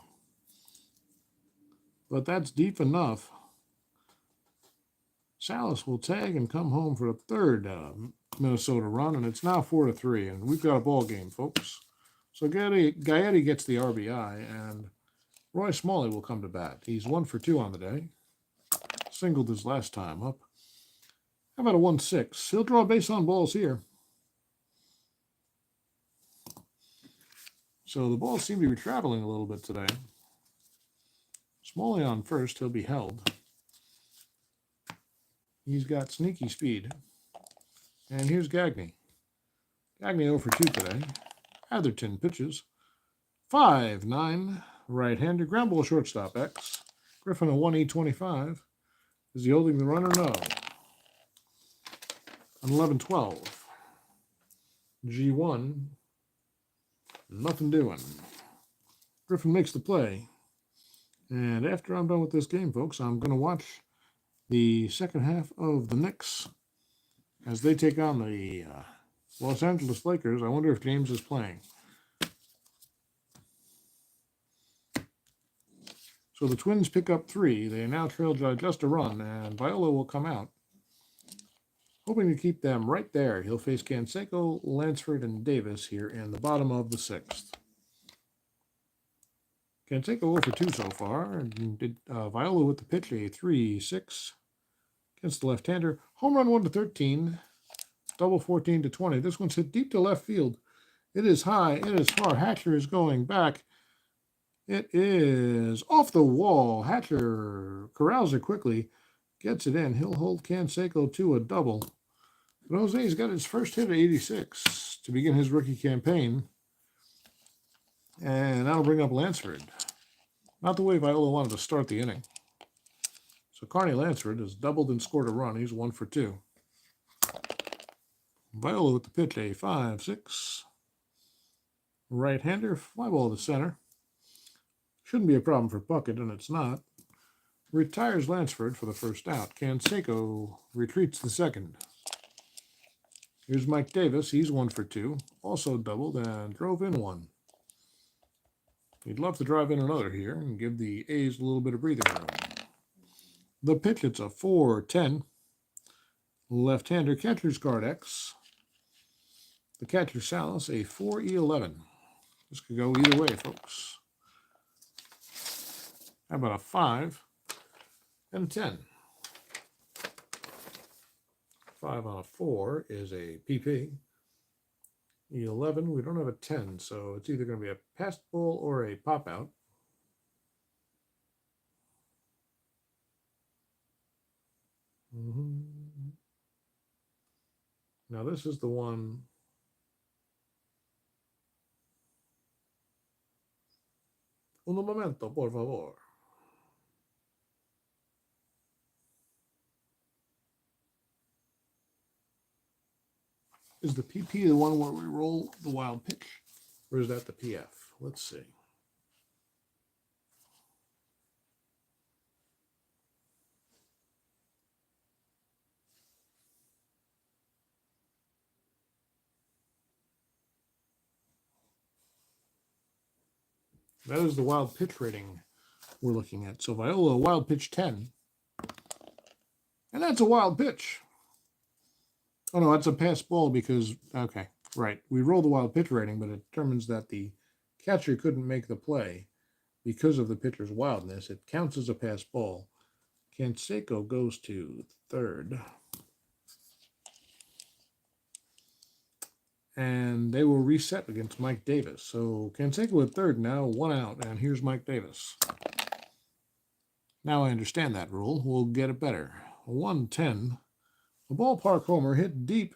But that's deep enough. Salas will tag and come home for a third Minnesota run, and it's now 4-3, and we've got a ball game, folks. So Gaetti gets the RBI, and Roy Smalley will come to bat. He's 1 for 2 on the day. Singled his last time up. How about a 1-6? He'll draw base on balls here. So the balls seem to be traveling a little bit today. Smalley on first. He'll be held. He's got sneaky speed. And here's Gagne. Gagne 0 for 2 today. Atherton pitches. 5-9. Right-hander. Ground ball shortstop X. Griffin a 1-8-25. Is he holding the runner? No. An 11-12. G1. Nothing doing. Griffin makes the play. And after I'm done with this game, folks, I'm going to watch the second half of the Knicks as they take on the Los Angeles Lakers. I wonder if James is playing. So the Twins pick up 3. They now trail by just a run, and Viola will come out. Hoping to keep them right there. He'll face Canseco, Lansford, and Davis here in the bottom of the 6th. Canseco 0 for 2 so far. And did Viola with the pitch, a 3-6 against the left-hander. Home run 1-13. Double 14-20. This one's hit deep to left field. It is high. It is far. Hatcher is going back. It is off the wall. Hatcher corrals it quickly. Gets it in. He'll hold Canseco to a double. But Jose's got his first hit at 86 to begin his rookie campaign. And that'll bring up Lansford. Not the way Viola wanted to start the inning. So Carney Lansford has doubled and scored a run. He's 1 for 2. Viola with the pitch, a 5-6. Right-hander, fly ball to center. Shouldn't be a problem for Puckett, and it's not. Retires Lansford for the first out. Canseco retreats the second. Here's Mike Davis. He's 1 for 2. Also doubled and drove in 1. He'd love to drive in another here and give the A's a little bit of breathing room. The pitch, it's a 4-10. Left-hander, catcher's card X. The catcher Salas, a 4-11. This could go either way, folks. How about a 5 and a 10? 5 on a 4 is a PP. 11, we don't have a 10, so it's either going to be a pass ball or a pop out. Now this is the one. Un momento, por favor. Is the PP the one where we roll the wild pitch? Or is that the PF? Let's see. That is the wild pitch rating we're looking at. So Viola, wild pitch 10. And that's a wild pitch. Oh, no, that's a pass ball because, okay, right. We roll the wild pitch rating, but it determines that the catcher couldn't make the play because of the pitcher's wildness. It counts as a pass ball. Canseco goes to third. And they will reset against Mike Davis. So Canseco at third now, 1 out, and here's Mike Davis. Now I understand that rule. We'll get it better. 1-10. A ballpark homer hit deep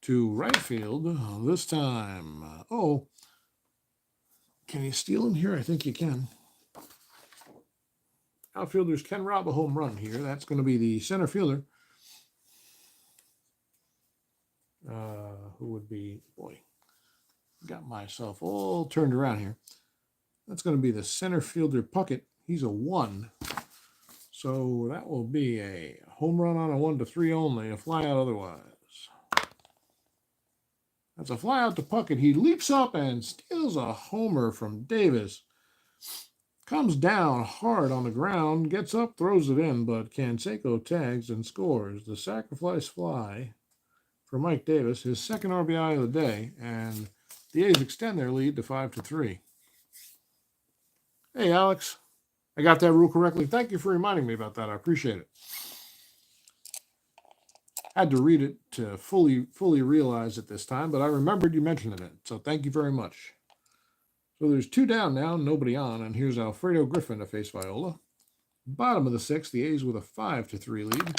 to right field. This time, can you steal him here? I think you can. Outfielders can rob a home run here. That's going to be the center fielder. Who would be, boy, got myself all turned around here. That's going to be the center fielder Puckett. He's a 1. So that will be a home run on a 1-3 only, a fly out otherwise. That's a fly out to Puckett. He leaps up and steals a homer from Davis. Comes down hard on the ground, gets up, throws it in, but Canseco tags and scores. The sacrifice fly for Mike Davis, his second RBI of the day, and the A's extend their lead to 5-3. Hey, Alex. I got that rule correctly. Thank you for reminding me about that. I appreciate it. I had to read it to fully realize it this time, but I remembered you mentioning it. So thank you very much. So there's 2 down now, nobody on, and here's Alfredo Griffin to face Viola. Bottom of the 6th, the A's with a 5-3 lead.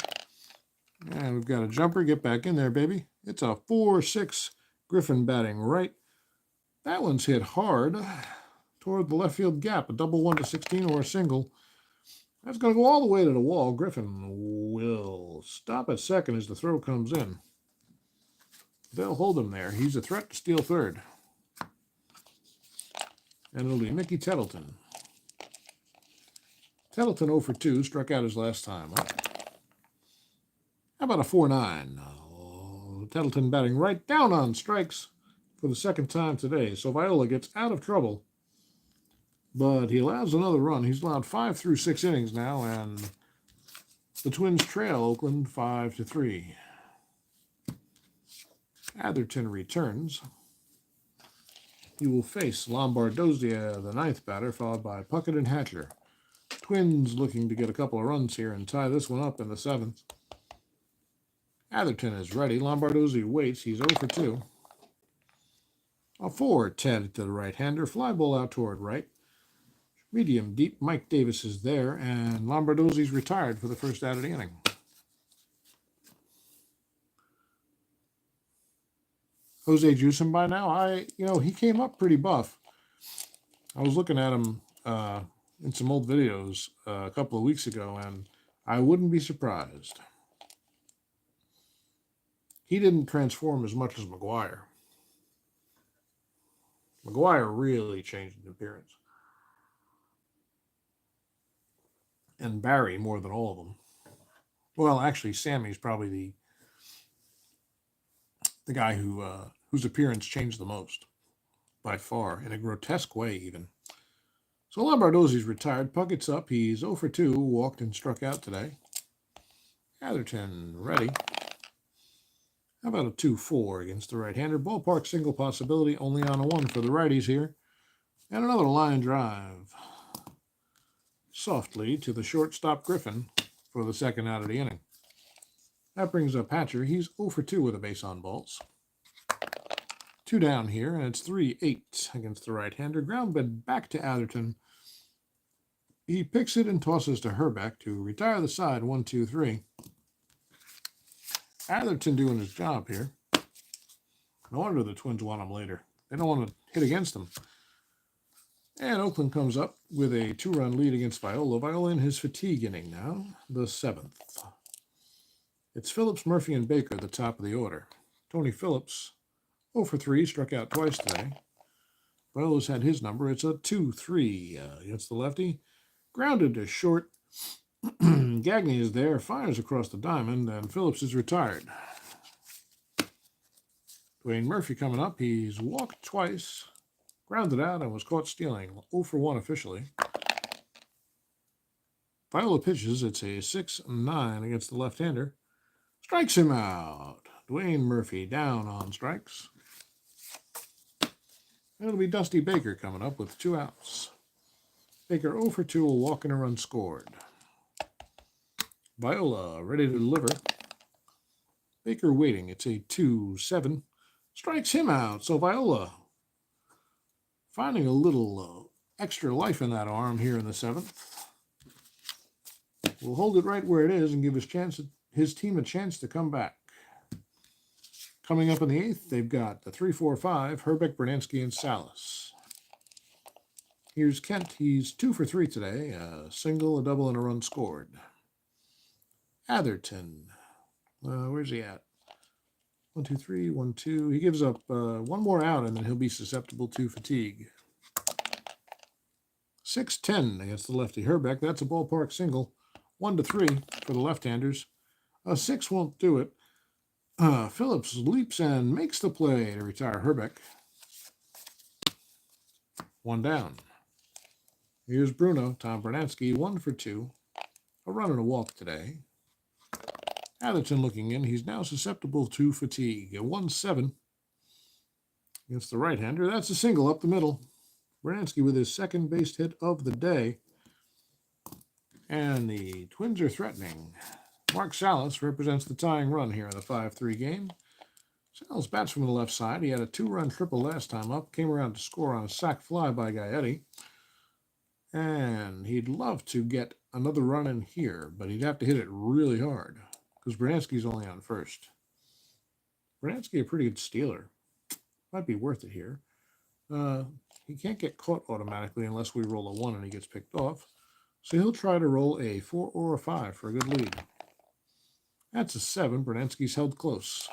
And we've got a jumper. Get back in there, baby. It's a 4-6 Griffin batting right. That one's hit hard toward the left field gap. A double 1 to 16 or a single. That's going to go all the way to the wall. Griffin will stop at second as the throw comes in. They'll hold him there. He's a threat to steal third. And it'll be Mickey Tettleton. Tettleton 0 for 2, struck out his last time. How about a 4-9? Tettleton batting right down on strikes for the second time today. So Viola gets out of trouble. But he allows another run. He's allowed 5 through 6 innings now, and the Twins trail Oakland 5-3. Atherton returns. He will face Lombardozzi, the 9th batter, followed by Puckett and Hatcher. Twins looking to get a couple of runs here and tie this one up in the 7th. Atherton is ready. Lombardozzi waits. He's 0 for 2. A 4-10 to the right-hander. Fly ball out toward right. Medium deep. Mike Davis is there, and Lombardozzi's retired for the first out of the inning. Jose Juicing by now, he came up pretty buff. I was looking at him in some old videos a couple of weeks ago, and I wouldn't be surprised. He didn't transform as much as McGuire. McGuire really changed in appearance. And Barry more than all of them. Well, actually, Sammy's probably the guy whose appearance changed the most, by far, in a grotesque way even. So Lombardozzi's retired. Puckett's up. He's 0 for 2, walked and struck out today. Atherton ready. How about a 2-4 against the right-hander? Ballpark single possibility, only on a 1 for the righties here. And another line drive. Softly to the shortstop Griffin for the second out of the inning. That brings up Hatcher. He's 0 for 2 with a base on balls. 2 down here, and it's 3-8 against the right-hander. Ground bed back to Atherton. He picks it and tosses to Herbeck to retire the side. 1-2-3. Atherton doing his job here. No wonder the Twins want him later. They don't want to hit against him. And Oakland comes up with a 2-run lead against Viola. Viola in his fatigue inning now, the 7th. It's Phillips, Murphy, and Baker, the top of the order. Tony Phillips, 0 for 3, struck out twice today. Viola's had his number. It's a 2-3 against the lefty. Grounded to short. Gagne is there, fires across the diamond, and Phillips is retired. Dwayne Murphy coming up. He's walked twice, grounded out, and was caught stealing. 0 for 1 officially. Viola pitches. It's a 6-9 against the left-hander. Strikes him out. Dwayne Murphy down on strikes. It'll be Dusty Baker coming up with 2 outs. Baker 0 for 2, a walk and a run scored. Viola ready to deliver. Baker waiting. It's a 2-7. Strikes him out. So Viola finding a little extra life in that arm here in the 7th. We'll hold it right where it is and give his team a chance to come back. Coming up in the 8th, they've got the 3-4-5, Herbeck, Bernansky, and Salas. Here's Kent. He's 2 for 3 today. A single, a double, and a run scored. Atherton. Where's he at? 1-2-3, 1-2. He gives up 1 more out, and then he'll be susceptible to fatigue. 6-10 against the lefty Herbeck. That's a ballpark single. 1-3 for the left-handers. A 6 won't do it. Phillips leaps and makes the play to retire Herbeck. 1 down. Here's Bruno. Tom Bernansky, 1 for 2. A run and a walk today. Atherton looking in. He's now susceptible to fatigue. A 1-7 against the right-hander. That's a single up the middle. Bransky with his second base hit of the day. And the Twins are threatening. Mark Salas represents the tying run here in the 5-3 game. Salas bats from the left side. He had a 2-run triple last time up. Came around to score on a sac fly by Gaetti. And he'd love to get another run in here, but he'd have to hit it really hard because Bransky's only on first. Bransky, a pretty good stealer. Might be worth it here. He can't get caught automatically unless we roll a 1 and he gets picked off. So he'll try to roll a 4 or a 5 for a good lead. That's a 7. Bransky's held close.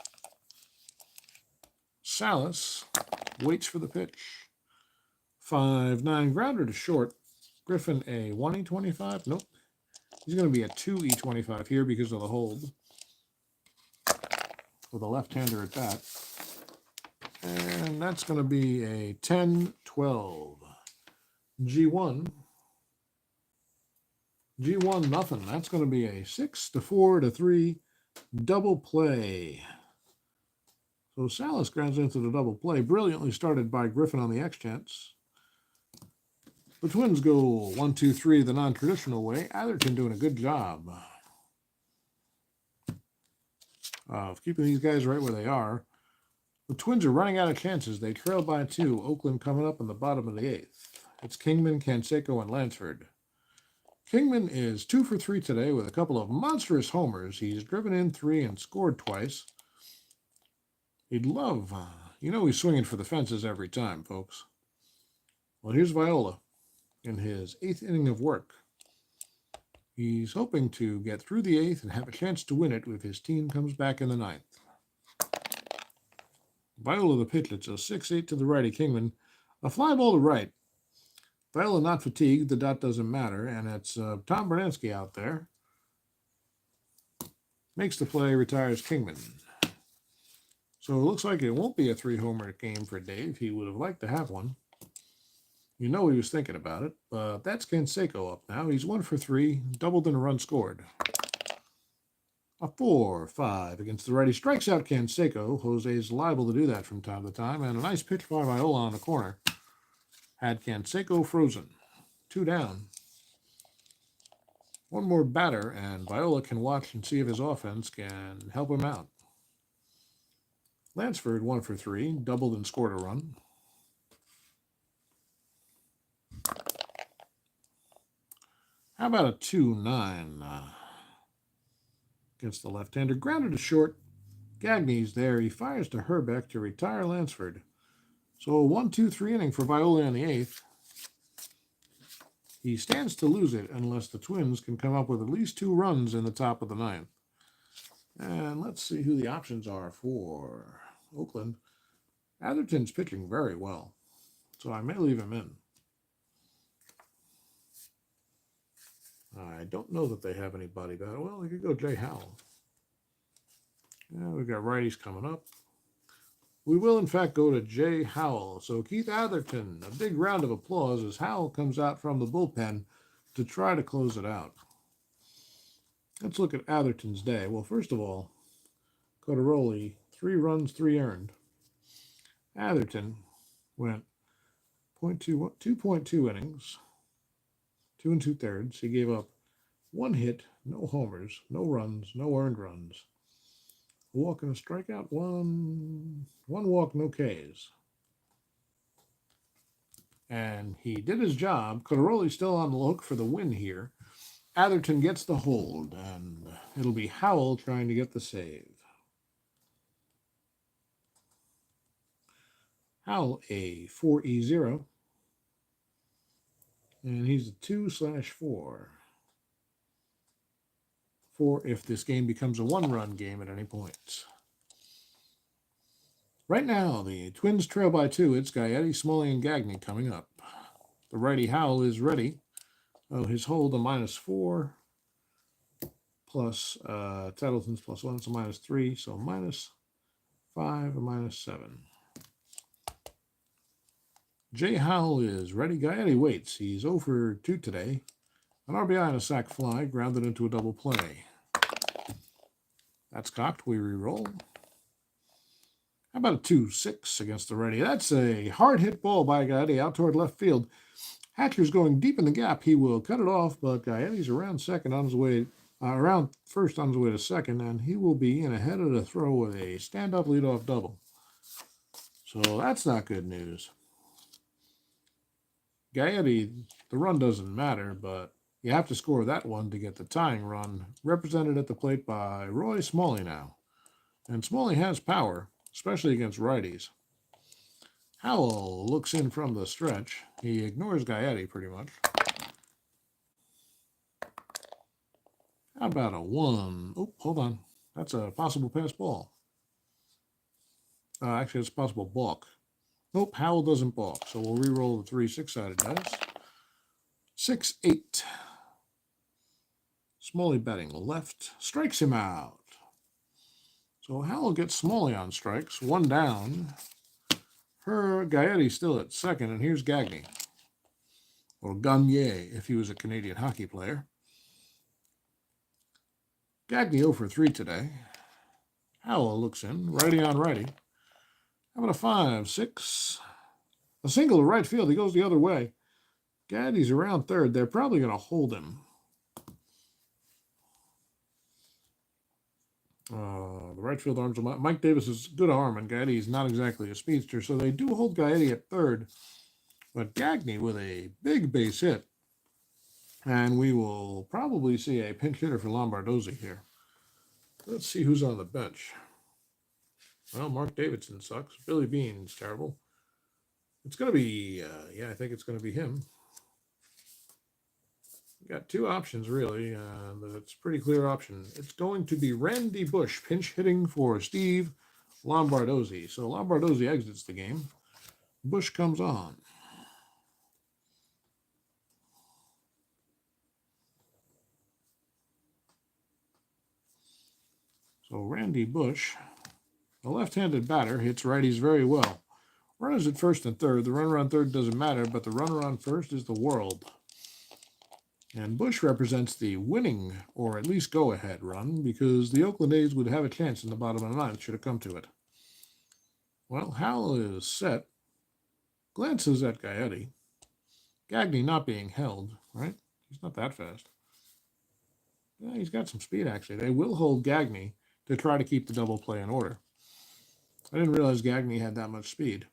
Salas waits for the pitch. 5-9 grounder to short. Griffin a 1E25. Nope. He's going to be a 2E25 here because of the hold. With a left-hander at bat. And that's going to be a 10-12. G1. G1 nothing. That's going to be a 6-4-3 double play. So Salas grounds into the double play. Brilliantly started by Griffin on the X-Chance. The Twins go 1-2-3 the non-traditional way. Atherton doing a good job of keeping these guys right where they are. The Twins are running out of chances. They trail by 2. Oakland coming up in the bottom of the 8th. It's Kingman, Canseco, and Lansford. Kingman is 2 for 3 today with a couple of monstrous homers. He's driven in 3 and scored twice. He'd love, he's swinging for the fences every time, folks. Well, here's Viola in his 8th inning of work. He's hoping to get through the 8th and have a chance to win it if his team comes back in the 9th. Viola the pitch. It's a 6-8 to the righty Kingman. A fly ball to right. Viola not fatigued. The dot doesn't matter. And it's Tom Bransky out there. Makes the play, retires Kingman. So it looks like it won't be a 3-homer game for Dave. He would have liked to have one. You know he was thinking about it. But that's Canseco up now. He's 1 for 3. Doubled in a run scored. A 4-5 against the righty. Strikes out Canseco. Jose's liable to do that from time to time. And a nice pitch by Viola on the corner. Had Canseco frozen. 2 down. One more batter, and Viola can watch and see if his offense can help him out. Lansford 1 for 3. Doubled and scored a run. How about a 2-9 against the left-hander? Grounded to short. Gagne's there. He fires to Herbeck to retire Lansford. So a 1-2-3 inning for Viola in the 8th. He stands to lose it unless the Twins can come up with at least 2 runs in the top of the 9th. And let's see who the options are for Oakland. Atherton's pitching very well, so I may leave him in. I don't know that they have anybody better. Well, they could go Jay Howell. Yeah, we've got righties coming up. We will, in fact, go to Jay Howell. So Keith Atherton, a big round of applause as Howell comes out from the bullpen to try to close it out. Let's look at Atherton's day. Well, first of all, Cotaroli, 3 runs, 3 earned. Atherton went 2.2 innings, 2 2/3. He gave up 1 hit, no homers, no runs, no earned runs. A walk and a strikeout, one walk, no Ks. And he did his job. Cotaroli's still on the hook for the win here. Atherton gets the hold, and it'll be Howell trying to get the save. Howell a 4E0. And he's a 2/4. 4 if this game becomes a 1-run game at any point. Right now, the Twins trail by 2. It's Gaetti, Smalley, and Gagne coming up. The righty Howell is ready. Oh, his hold a -4 plus Tettleton's +1, so -3, so -5 or -7. Jay Howell is ready. Gaetti waits. He's 0 for 2 today. An RBI and a sac fly, grounded into a double play. That's cocked. We re-roll. How How about a 2-6 against the righty? That's a hard hit ball by Gaetti out toward left field. Hatcher's going deep in the gap. He will cut it off, but Gaetti's around second on his way, around first on his way to second, and he will be in ahead of the throw with a stand-up leadoff double. So that's not good news. Gaetti, the run doesn't matter, but you have to score that one to get the tying run, represented at the plate by Roy Smalley now. And Smalley has power, especially against righties. Howell looks in from the stretch. He ignores Gaetti pretty much. How about a 1? Oh, hold on. That's a possible pass ball. Actually, it's a possible balk. Nope, Howell doesn't balk, so we'll re-roll the 3 6-sided dice. 6-8. Smalley batting left, strikes him out. So Howell gets Smalley on strikes, 1 down. Gaetti still at second, and here's Gagne. Or Gagne, if he was a Canadian hockey player. Gagne 0 for 3 today. Howell looks in, righty on righty. How about a 5-6? A single to right field. He goes the other way. Gaddy's around third. They're probably going to hold him. The right field arms. Mike Davis is good arm, and Gaetti's not exactly a speedster, so they do hold Gaetti at third. But Gagne with a big base hit. And we will probably see a pinch hitter for Lombardozzi here. Let's see who's on the bench. Well, Mark Davidson sucks. Billy Bean's terrible. It's going to be, I think it's going to be him. Got 2 options, really. It's a pretty clear option. It's going to be Randy Bush pinch hitting for Steve Lombardozzi. So Lombardozzi exits the game. Bush comes on. So Randy Bush, a left-handed batter, hits righties very well. Runners at first and third. The runner on third doesn't matter, but the runner on first is the world. And Bush represents the winning, or at least go-ahead run, because the Oakland A's would have a chance in the bottom of the ninth should it come to it. Well, Howell is set. Glances at Gaetti. Gagne not being held, right? He's not that fast. Yeah, he's got some speed, actually. They will hold Gagne to try to keep the double play in order. I didn't realize Gagne had that much speed.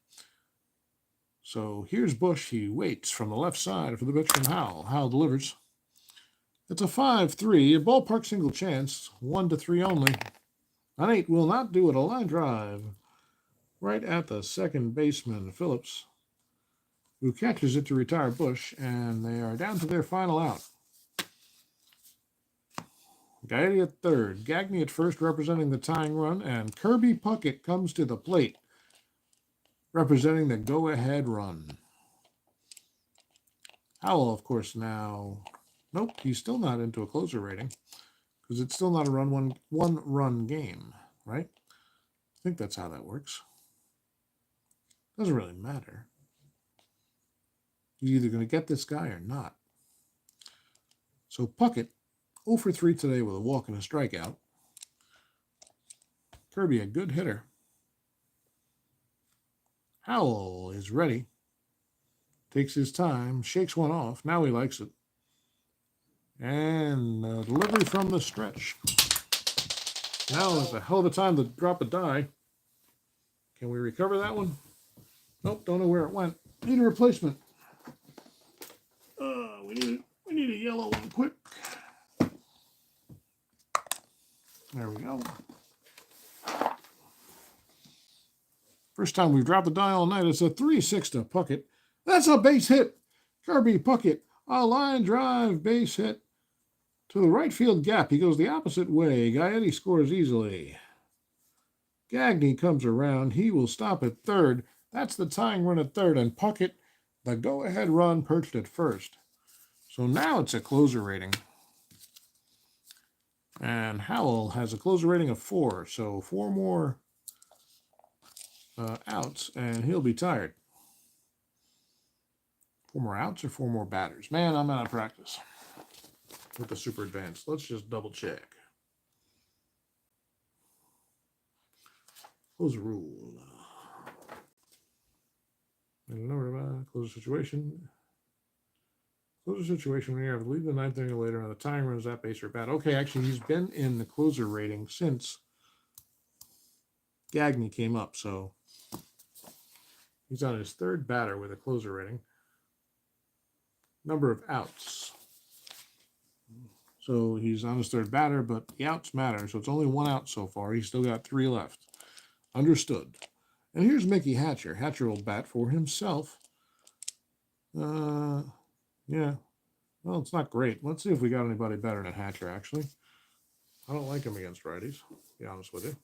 So here's Bush. He waits from the left side for the pitch from Howell. Howell delivers. It's a 5-3, a ballpark single chance, 1-3 only. An 8 will not do it. A line drive right at the second baseman, Phillips, who catches it to retire Bush, and they are down to their final out. Gaetti at third, Gagne at first representing the tying run, and Kirby Puckett comes to the plate representing the go-ahead run. Howell, of course, now... Nope, he's still not into a closer rating because it's still not a one-run game, right? I think that's how that works. Doesn't really matter. You're either going to get this guy or not. So Puckett, 0 for 3 today with a walk and a strikeout. Kirby, a good hitter. Howell is ready. Takes his time, shakes one off. Now he likes it. And delivery from the stretch. Now is a hell of a time to drop a die. Can we recover that one? Nope, don't know where it went. Need a replacement. We need a yellow one quick. There we go. First time we've dropped the die all night. It's a 3-6 to Puckett. That's a base hit. Kirby Puckett, a line drive base hit to the right field gap. He goes the opposite way. Gaetti scores easily. Gagne comes around. He will stop at third. That's the tying run at third. And Puckett, the go-ahead run, perched at first. So now it's a closer rating. And Howell has a closer rating of 4. So 4 more outs, and he'll be tired. 4 more outs or 4 more batters? Man, I'm out of practice with the super advanced. Let's just double check. Close rule. And number closer situation. Closer situation when you have to leave the ninth inning later and the tying runs that base or bat. Okay, actually, he's been in the closer rating since Gagne came up, so he's on his third batter with a closer rating. Number of outs. So he's on his third batter, but the outs matter. So it's only 1 out so far. He's still got 3 left. Understood. And here's Mickey Hatcher. Hatcher will bat for himself. Yeah. Well, it's not great. Let's see if we got anybody better than Hatcher, actually. I don't like him against righties, to be honest with you.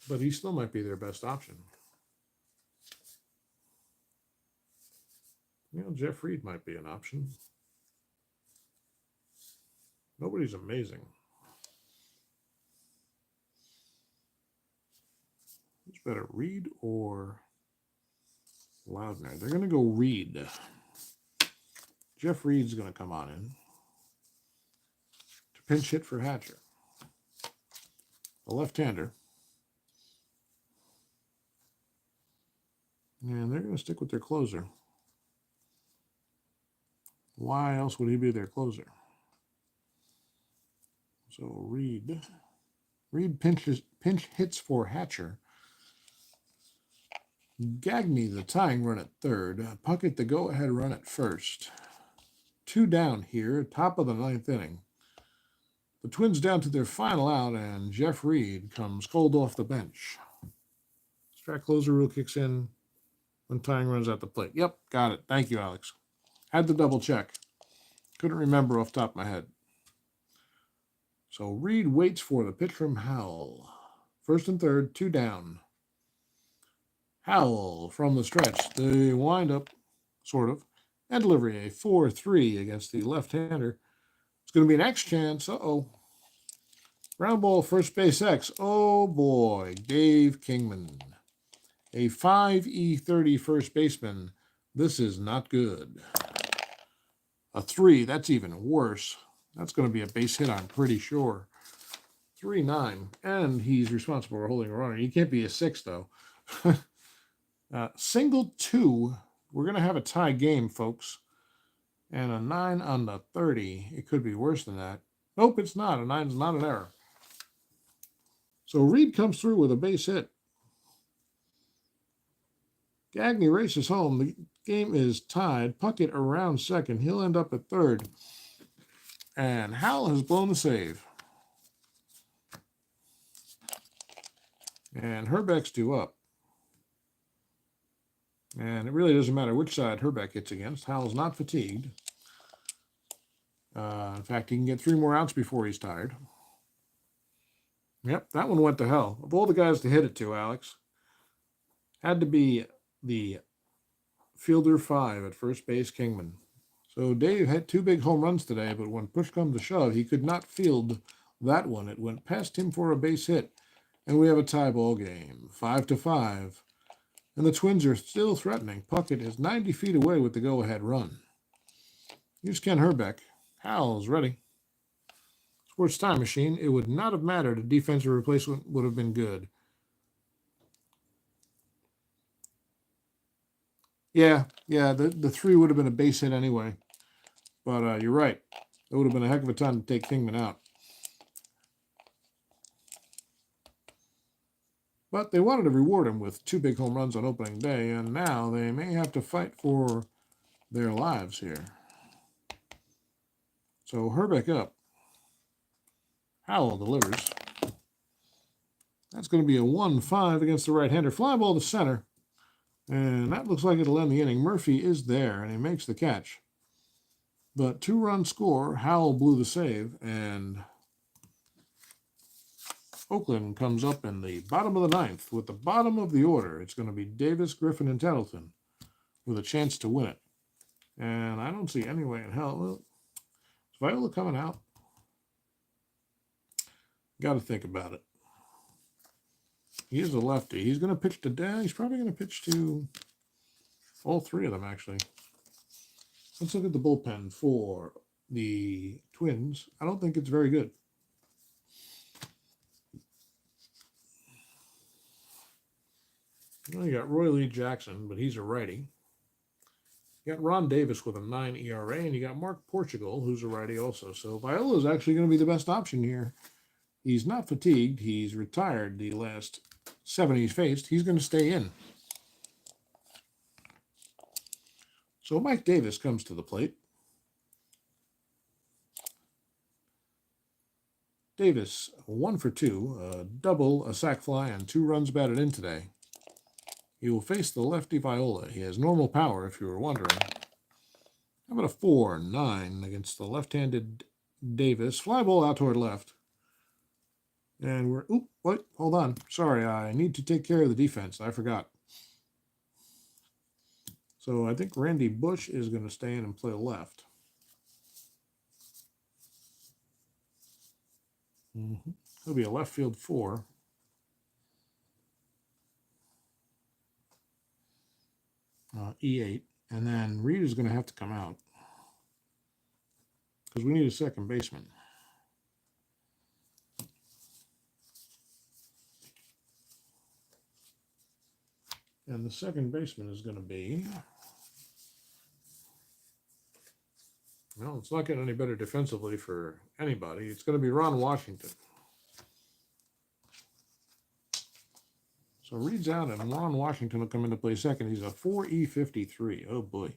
But he still might be their best option. Jeff Reed might be an option. Nobody's amazing. Who's better, Reed or Loudner? They're going to go Reed. Jeff Reed's going to come on in to pinch hit for Hatcher. A left-hander. And they're going to stick with their closer. Why else would he be their closer? So Reed pinch hits for Hatcher. Gagne the tying run at third. Puckett the go-ahead run at first. 2 down here, top of the 9th inning. The Twins down to their final out, and Jeff Reed comes cold off the bench. Strat closer rule kicks in when tying runs at the plate. Yep, got it. Thank you, Alex. Had to double check. Couldn't remember off the top of my head. So Reed waits for the pitch from Howell. First and third, 2 down. Howell from the stretch. The windup, sort of, and delivery. A 4-3 against the left-hander. It's going to be an X chance. Uh-oh. Ground ball, first base X. Oh, boy. Dave Kingman. A 5E30 first baseman. This is not good. A 3, that's even worse. That's going to be a base hit, I'm pretty sure. 3-9, and he's responsible for holding a runner. He can't be a 6, though. Single 2, we're going to have a tie game, folks. And a 9 on the 30. It could be worse than that. Nope, it's not. A 9 is not an error. So Reed comes through with a base hit. Gagne races home. The game is tied. Puckett around second. He'll end up at third. And Howell has blown the save. And Herbeck's due up. And it really doesn't matter which side Herbeck hits against. Howell's not fatigued. In fact, he can get 3 more outs before he's tired. Yep, that one went to hell. Of all the guys to hit it to, Alex, had to be the fielder 5 at first base, Kingman. So Dave had 2 big home runs today, but when push comes to shove, he could not field that one. It went past him for a base hit, and we have a tie ball game, 5-5. And the Twins are still threatening. Puckett is 90 feet away with the go-ahead run. Here's Ken Herbeck. Howell's ready. Sports Time Machine. It would not have mattered. A defensive replacement would have been good. Yeah, the 3 would have been a base hit anyway. But you're right. It would have been a heck of a time to take Kingman out. But they wanted to reward him with 2 big home runs on opening day, and now they may have to fight for their lives here. So Herbeck up. Howell delivers. That's going to be a 1-5 against the right-hander. Fly ball to center. And that looks like it'll end the inning. Murphy is there, and he makes the catch. But 2-run score. Howell blew the save, and Oakland comes up in the bottom of the 9th with the bottom of the order. It's going to be Davis, Griffin, and Tettleton with a chance to win it. And I don't see any way in hell. Well, is Viola coming out? Got to think about it. He is a lefty. He's going to pitch to Dan. He's probably going to pitch to all 3 of them, actually. Let's look at the bullpen for the Twins. I don't think it's very good. Well, you got Roy Lee Jackson, but he's a righty. You got Ron Davis with a 9 ERA, and you got Mark Portugal, who's a righty also. So Viola is actually going to be the best option here. He's not fatigued. He's retired the last 7 he's faced. He's going to stay in. So Mike Davis comes to the plate. Davis, 1 for 2, a double, a sac fly, and 2 runs batted in today. He will face the lefty Viola. He has normal power, if you were wondering. How about a 4-9 against the left-handed Davis? Fly ball out toward left. And we're, oop, what? Hold on. Sorry, I need to take care of the defense. I forgot. So I think Randy Bush is going to stay in and play left. He'll be a left field 4. E8. And then Reed is going to have to come out because we need a second baseman. And the second baseman is going to be, well, it's not getting any better defensively for anybody. It's going to be Ron Washington. So Reed's out, and Ron Washington will come into play second. He's a 4E53. Oh, boy.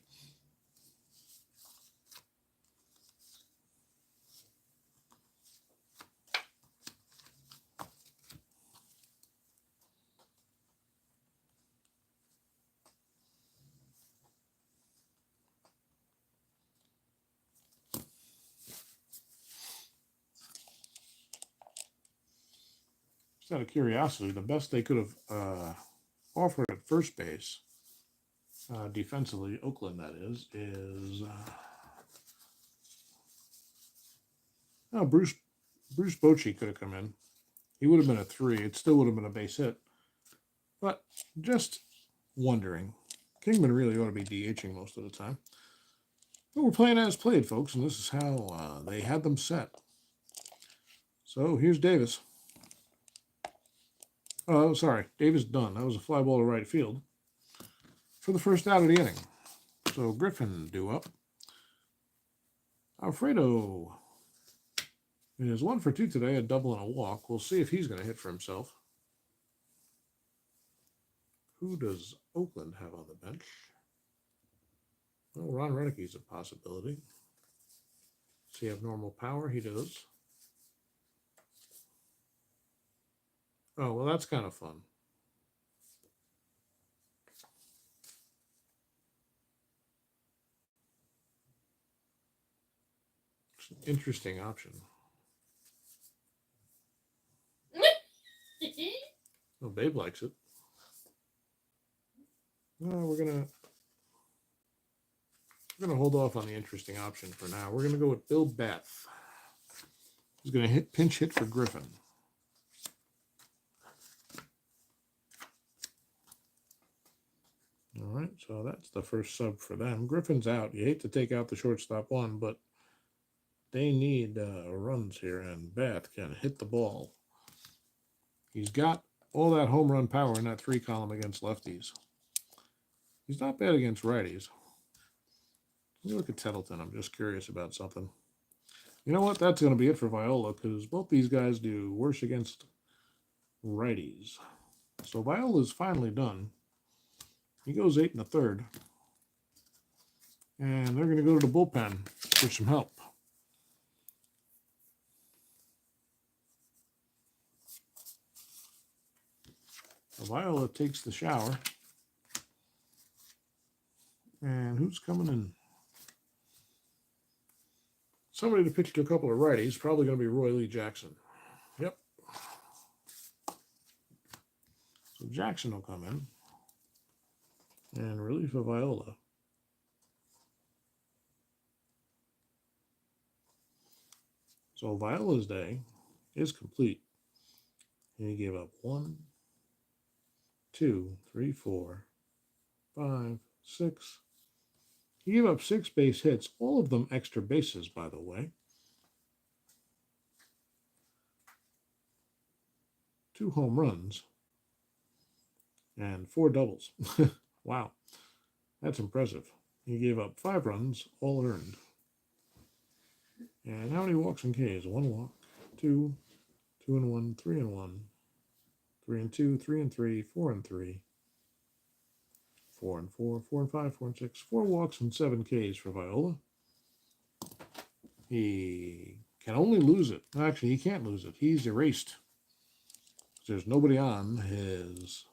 Just out of curiosity, the best they could have offered at first base, defensively, Oakland that is Bruce Bochy could have come in. He would have been a 3. It still would have been a base hit. But just wondering. Kingman really ought to be DHing most of the time. But we're playing as played, folks, and this is how they had them set. So here's Davis. Oh, sorry. Davis done. That was a fly ball to right field for the first out of the inning. So Griffin due up. Alfredo is 1 for 2 today, a double and a walk. We'll see if he's going to hit for himself. Who does Oakland have on the bench? Well, Ron Renicke's a possibility. Does he have normal power? He does. Oh, well, that's kind of fun. It's an interesting option. Oh, Babe likes it. No, we're gonna hold off on the interesting option for now. We're gonna go with Bill Beth. He's gonna pinch hit for Griffin. All right, so that's the first sub for them. Griffin's out. You hate to take out the shortstop one, but they need runs here, and Beth can hit the ball. He's got all that home run power in that 3 column against lefties. He's not bad against righties. Let me look at Tettleton. I'm just curious about something. You know what? That's going to be it for Viola because both these guys do worse against righties. So Viola's finally done. He goes 8 1/3. And they're going to go to the bullpen for some help. So Viola takes the shower. And who's coming in? Somebody to pitch to a couple of righties. Probably going to be Roy Lee Jackson. Yep. So Jackson will come in. And relief of Viola. So Viola's day is complete. And he gave up 1, 2, 3, 4, 5, 6. He gave up 6 base hits, all of them extra bases, by the way. 2 home runs. and 4 doubles. Wow, that's impressive. He gave up 5 runs, all earned. And how many walks and Ks? 1 walk, 2, 2 and 1, 3 and 1, 3 and 2, 3 and 3, 4 and 3, 4 and 4, 4 and 5, 4 and 6, 4 walks and 7 Ks for Viola. He can only lose it. Actually, he can't lose it. He's erased. There's nobody on. His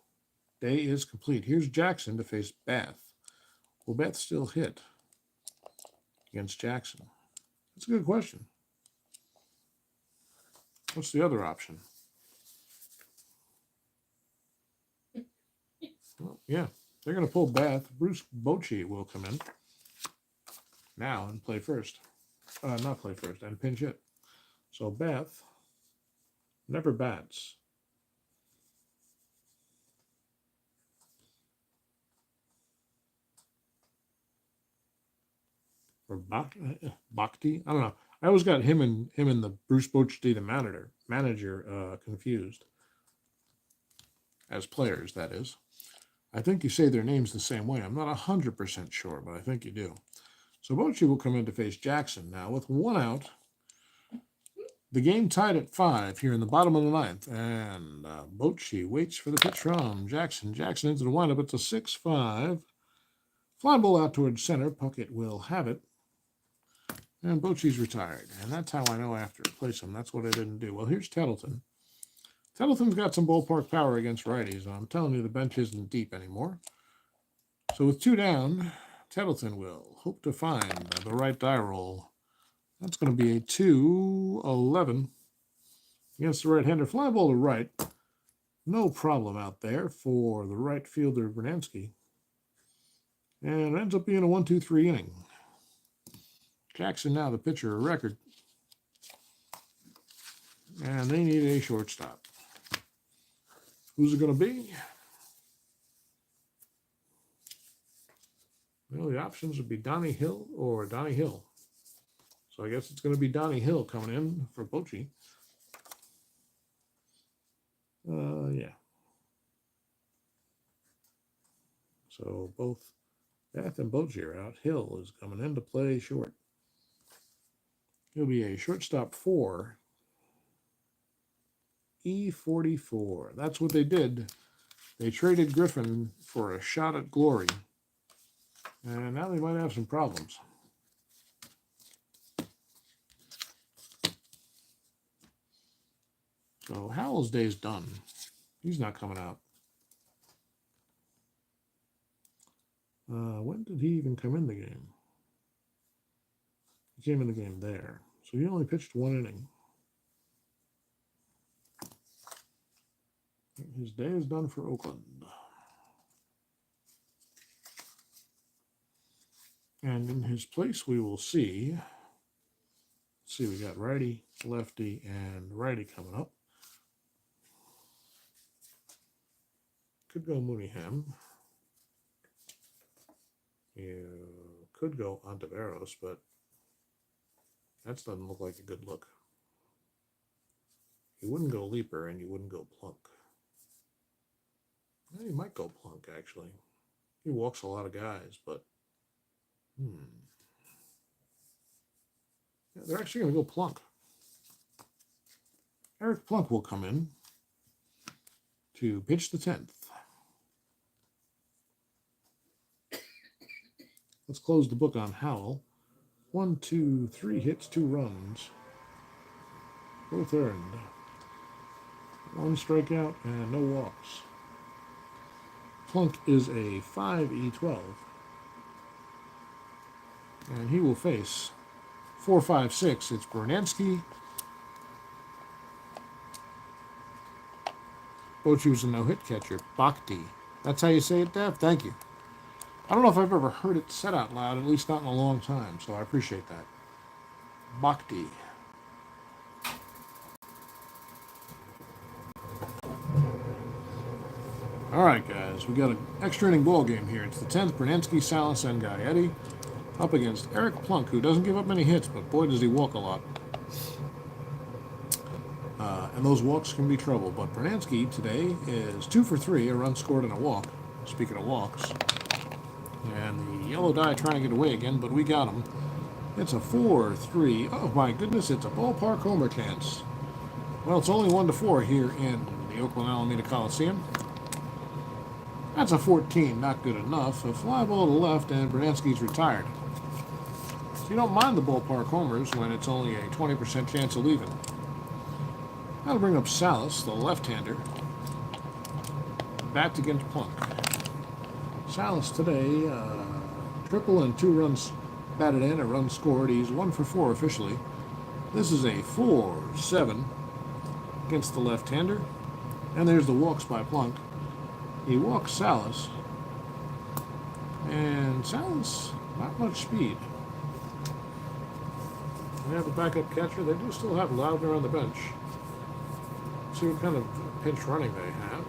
day is complete. Here's Jackson to face Bath. Will Bath still hit against Jackson? That's a good question. What's the other option? Well, yeah, they're going to pull Bath. Bruce Bochy will come in now and play first. Not play first, and pinch hit. So Bath never bats. Or Bhakti? I don't know. I always got him and the Bruce Bochy, the manager, confused. As players, that is. I think you say their names the same way. I'm not 100% sure, but I think you do. So Bochy will come in to face Jackson now with 1 out. The game tied at 5 here in the bottom of the 9th. And Bochy waits for the pitch from Jackson. Jackson into the windup. It's a 6-5. Fly ball out towards center. Puckett will have it. And Bochy's retired. And that's how I know I have to replace him. That's what I didn't do. Well, here's Tettleton. Tettleton's got some ballpark power against righties. I'm telling you, the bench isn't deep anymore. So with 2 down, Tettleton will hope to find the right die roll. That's going to be a 2-11 against the right-hander. Fly ball to right. No problem out there for the right fielder, Bernansky. And it ends up being a 1-2-3 inning. Jackson now the pitcher, a record. And they need a shortstop. Who's it going to be? Well, the options would be Donnie Hill or Donnie Hill. So I guess it's going to be Donnie Hill coming in for Bochy. Yeah. So both Bath and Bochy are out. Hill is coming in to play short. He'll be a shortstop 4. E44. That's what they did. They traded Griffin for a shot at glory. And now they might have some problems. So Howell's day's done. He's not coming out. When did he even come in the game? He came in the game there. So he only pitched 1 inning. His day is done for Oakland. And in his place, we will see. Let's see, we got righty, lefty, and righty coming up. Could go Mooneyham. You could go Ontiveros, but that doesn't look like a good look. You wouldn't go Leaper, and you wouldn't go Plunk. Well, you might go Plunk, actually. He walks a lot of guys, but yeah, they're actually going to go Plunk. Eric Plunk will come in to pitch the 10th. Let's close the book on Howell. 1, 2, 3 hits, 2 runs. Both earned. 1 strikeout and no walks. Plunk is a 5E12. And he will face 4, 5, 6. It's Bernansky. Bochy was a no-hit catcher. Bhakti. That's how you say it, Dev? Thank you. I don't know if I've ever heard it said out loud, at least not in a long time, so I appreciate that. Bhakti. All right, guys, we got an extra inning ball game here. It's the 10th. Bernansky, Salas, and Gaetti up against Eric Plunk, who doesn't give up many hits, but boy, does he walk a lot. And those walks can be trouble. But Bernansky today is 2 for 3, a run scored and a walk. Speaking of walks. And the yellow die trying to get away again, but we got him. It's a 4-3. Oh my goodness, it's a ballpark homer chance. Well, it's only 1-4 here in the Oakland Alameda Coliseum. That's a 14, not good enough. A fly ball to the left, and Bernansky's retired. So you don't mind the ballpark homers when it's only a 20% chance of leaving. That'll bring up Salas, the left-hander. Bat against Plunk. Salas today, triple and 2 runs batted in, a run scored. He's 1 for 4 officially. This is a 4-7 against the left-hander. And there's the walks by Plunk. He walks Salas. And Salas, not much speed. We have a backup catcher. They do still have Loudner on the bench. See what kind of pinch running they have.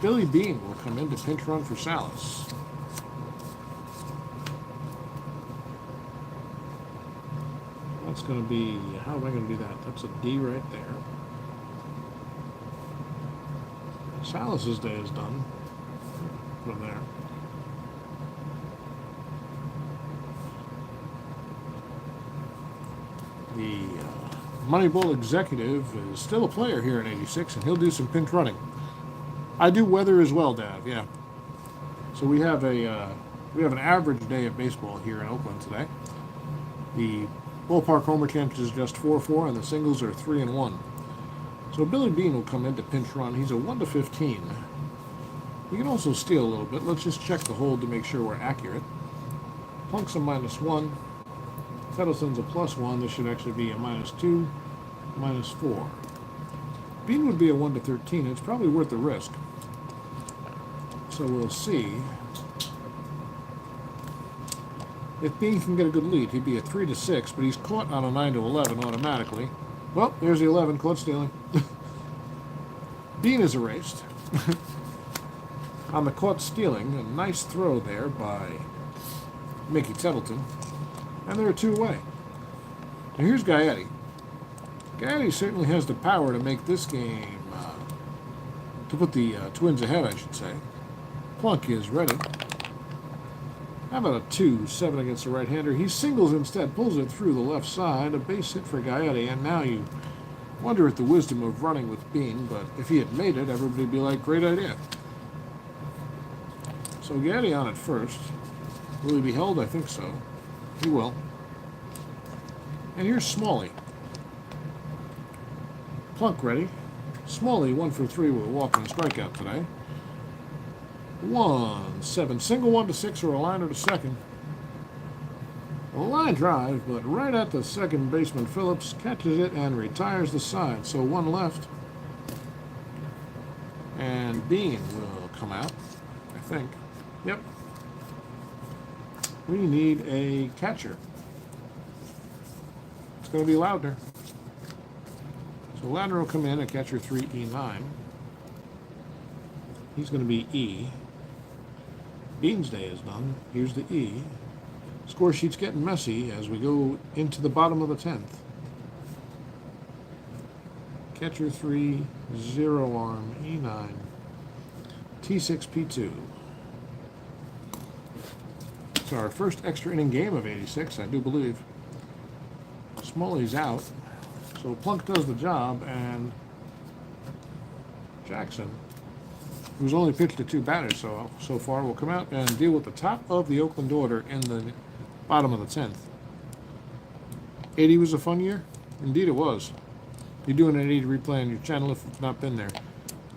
Billy Bean will come in to pinch run for Salas. That's going to be, how am I going to do that? That's a D right there. Salas's day is done. Put him there. The Moneyball executive is still a player here in 86, and he'll do some pinch running. I do weather as well, Dav. Yeah. So we have an average day of baseball here in Oakland today. The ballpark homer chance is just 4-4, and the singles are 3-1. So Billy Bean will come in to pinch run. He's a 1-15. We can also steal a little bit. Let's just check the hold to make sure we're accurate. Plunk's a -1. Fettelson's a +1. This should actually be a -2, -4. Bean would be a 1-13. It's probably worth the risk. So we'll see. If Bean can get a good lead, he'd be a 3-6, but he's caught on a 9-11 automatically. Well, there's the 11, caught stealing. Bean is erased. On the caught stealing, a nice throw there by Mickey Tettleton. And they're 2 away. Now here's Gaetti. Gaetti certainly has the power to make this game, to put the Twins ahead, I should say. Plunk is ready. How about a 2-7 against the right-hander? He singles instead, pulls it through the left side, a base hit for Gaetti, and now you wonder at the wisdom of running with Bean, but if he had made it, everybody would be like, great idea. So Gaetti on at first. Will he be held? I think so. He will. And here's Smalley. Plunk ready. Smalley 1 for 3 with a walk and a strikeout today. 1-7. Single 1-6 or a liner to second. A line drive, but right at the second baseman, Phillips catches it and retires the side. So 1 left. And Bean will come out, I think. Yep. We need a catcher. It's going to be Loudner. So Loudner will come in at catcher 3E9. He's going to be E. Bean's day is done. Here's the E. Score sheet's getting messy as we go into the bottom of the 10th. Catcher 3, 0 arm, E9, T6, P2. So our first extra inning game of 86, I do believe. Smalley's out. So Plunk does the job, and Jackson, who's only pitched to 2 batters so far, will come out and deal with the top of the Oakland order in the bottom of the 10th. 80 was a fun year? Indeed it was. You're doing an 80 replay on your channel if you've not been there.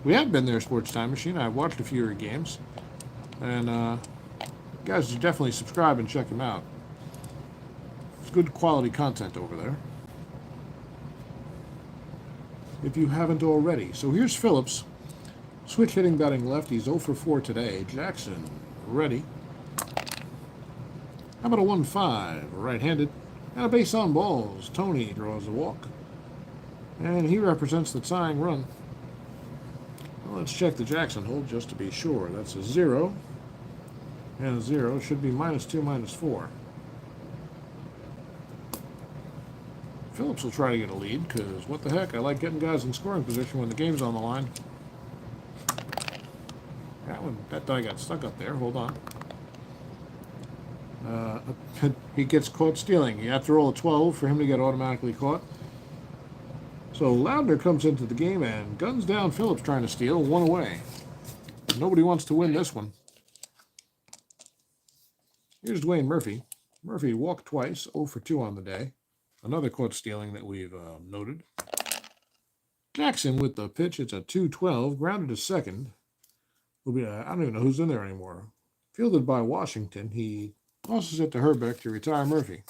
We have been there, Sports Time Machine. I've watched a few of your games. And guys should definitely subscribe and check them out. It's good quality content over there, if you haven't already. So here's Phillips. Switch hitting, batting left. He's 0 for 4 today. Jackson, ready. How about a 1-5? Right-handed. And a base on balls. Tony draws a walk. And he represents the tying run. Well, let's check the Jackson hold just to be sure. That's a 0. And a 0. Should be -2, -4. Phillips will try to get a lead, because what the heck, I like getting guys in scoring position when the game's on the line. That die got stuck up there. Hold on. He gets caught stealing. You have to roll a 12 for him to get automatically caught. So Loudner comes into the game and guns down Phillips trying to steal. One away. Nobody wants to win this one. Here's Dwayne Murphy. Murphy walked twice, 0 for 2 on the day. Another caught stealing that we've noted. Jackson with the pitch. It's a 2-12. Grounded to second. I don't even know who's in there anymore. Fielded by Washington. He tosses it to Herbeck to retire Murphy.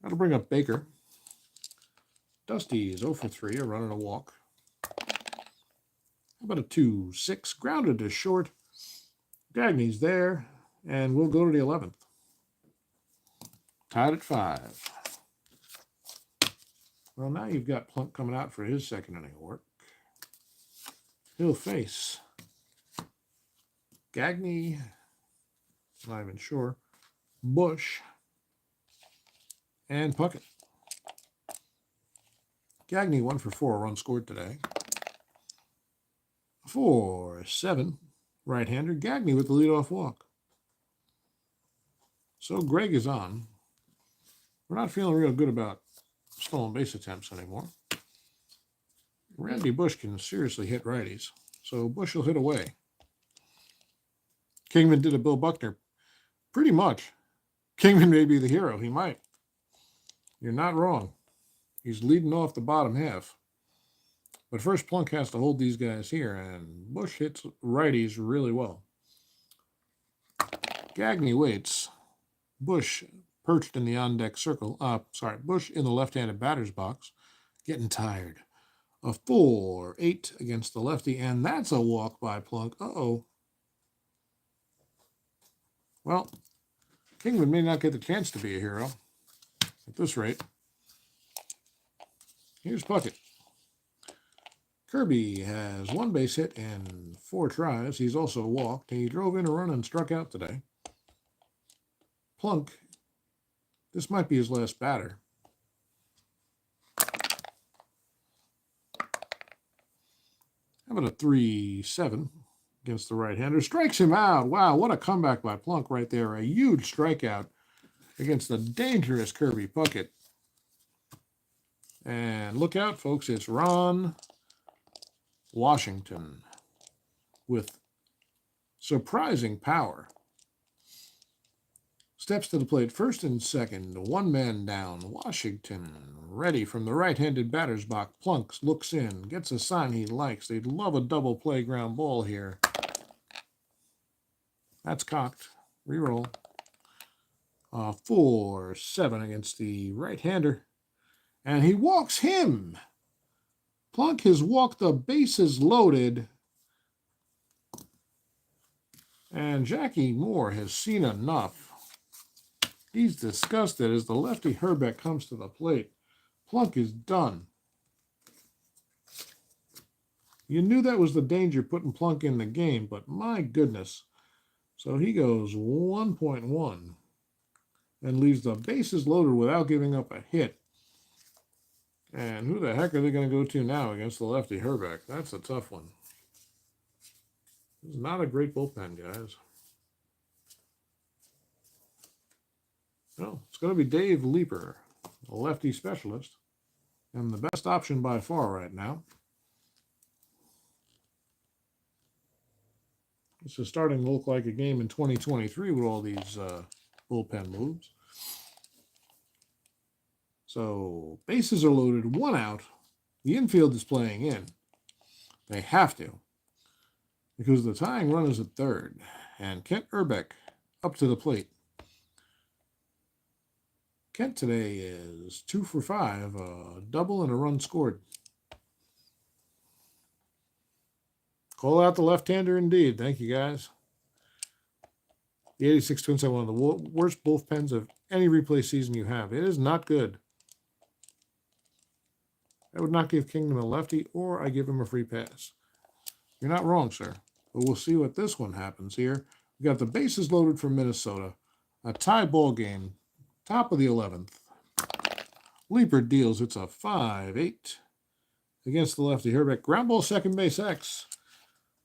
That'll bring up Baker. Dusty is 0 for 3, a run and a walk. How about a 2-6? Grounded to short. Gagney's there, and we'll go to the 11th. Tied at 5. Well, now you've got Plunk coming out for his second inning of work. He'll face Gagney, not even sure, Bush, and Puckett. Gagney 1 for 4, a run scored today. 4-7, right-hander. Gagney with the leadoff walk. So Greg is on. We're not feeling real good about stolen base attempts anymore. Randy Bush can seriously hit righties, so Bush will hit away. Kingman did a Bill Buckner. Pretty much. Kingman may be the hero. He might. You're not wrong. He's leading off the bottom half. But first, Plunk has to hold these guys here, and Bush hits righties really well. Gagney waits. Bush perched in the on-deck circle. Bush in the left-handed batter's box. Getting tired. A 4-8 against the lefty, and that's a walk by Plunk. Uh-oh. Well, Kingman may not get the chance to be a hero at this rate. Here's Puckett. Kirby has 1 base hit in 4 tries. He's also walked. He drove in a run and struck out today. Plunk, this might be his last batter. How about a 3-7 against the right-hander? Strikes him out. Wow, what a comeback by Plunk right there. A huge strikeout against the dangerous Kirby Puckett. And look out, folks. It's Ron Washington with surprising power. Steps to the plate, first and second, 1 man down. Washington ready from the right-handed batter's box. Plunk looks in, gets a sign he likes. They'd love a double play ground ball here. That's cocked. Reroll. 4-7 against the right-hander. And he walks him. Plunk has walked the bases loaded. And Jackie Moore has seen enough. He's disgusted as the lefty Herbeck comes to the plate. Plunk is done. You knew that was the danger putting Plunk in the game, but my goodness. So he goes 1.1 and leaves the bases loaded without giving up a hit. And who the heck are they going to go to now against the lefty Herbeck? That's a tough one. This is not a great bullpen, guys. No, it's going to be Dave Leeper, a lefty specialist, and the best option by far right now. This is starting to look like a game in 2023 with all these bullpen moves. So bases are loaded, 1 out. The infield is playing in. They have to, because the tying run is at third, and Kent Herbeck up to the plate. Kent today is 2 for 5, a double and a run scored. Call out the left-hander indeed. Thank you, guys. The 86 Twins have one of the worst bullpens of any replay season you have. It is not good. I would not give Kingdom a lefty, or I give him a free pass. You're not wrong, sir. But we'll see what this one happens here. We got the bases loaded for Minnesota. A tie ball game. Top of the 11th. Leaper deals. It's a 5-8 against the lefty. Herbeck. Ground ball, second base, X.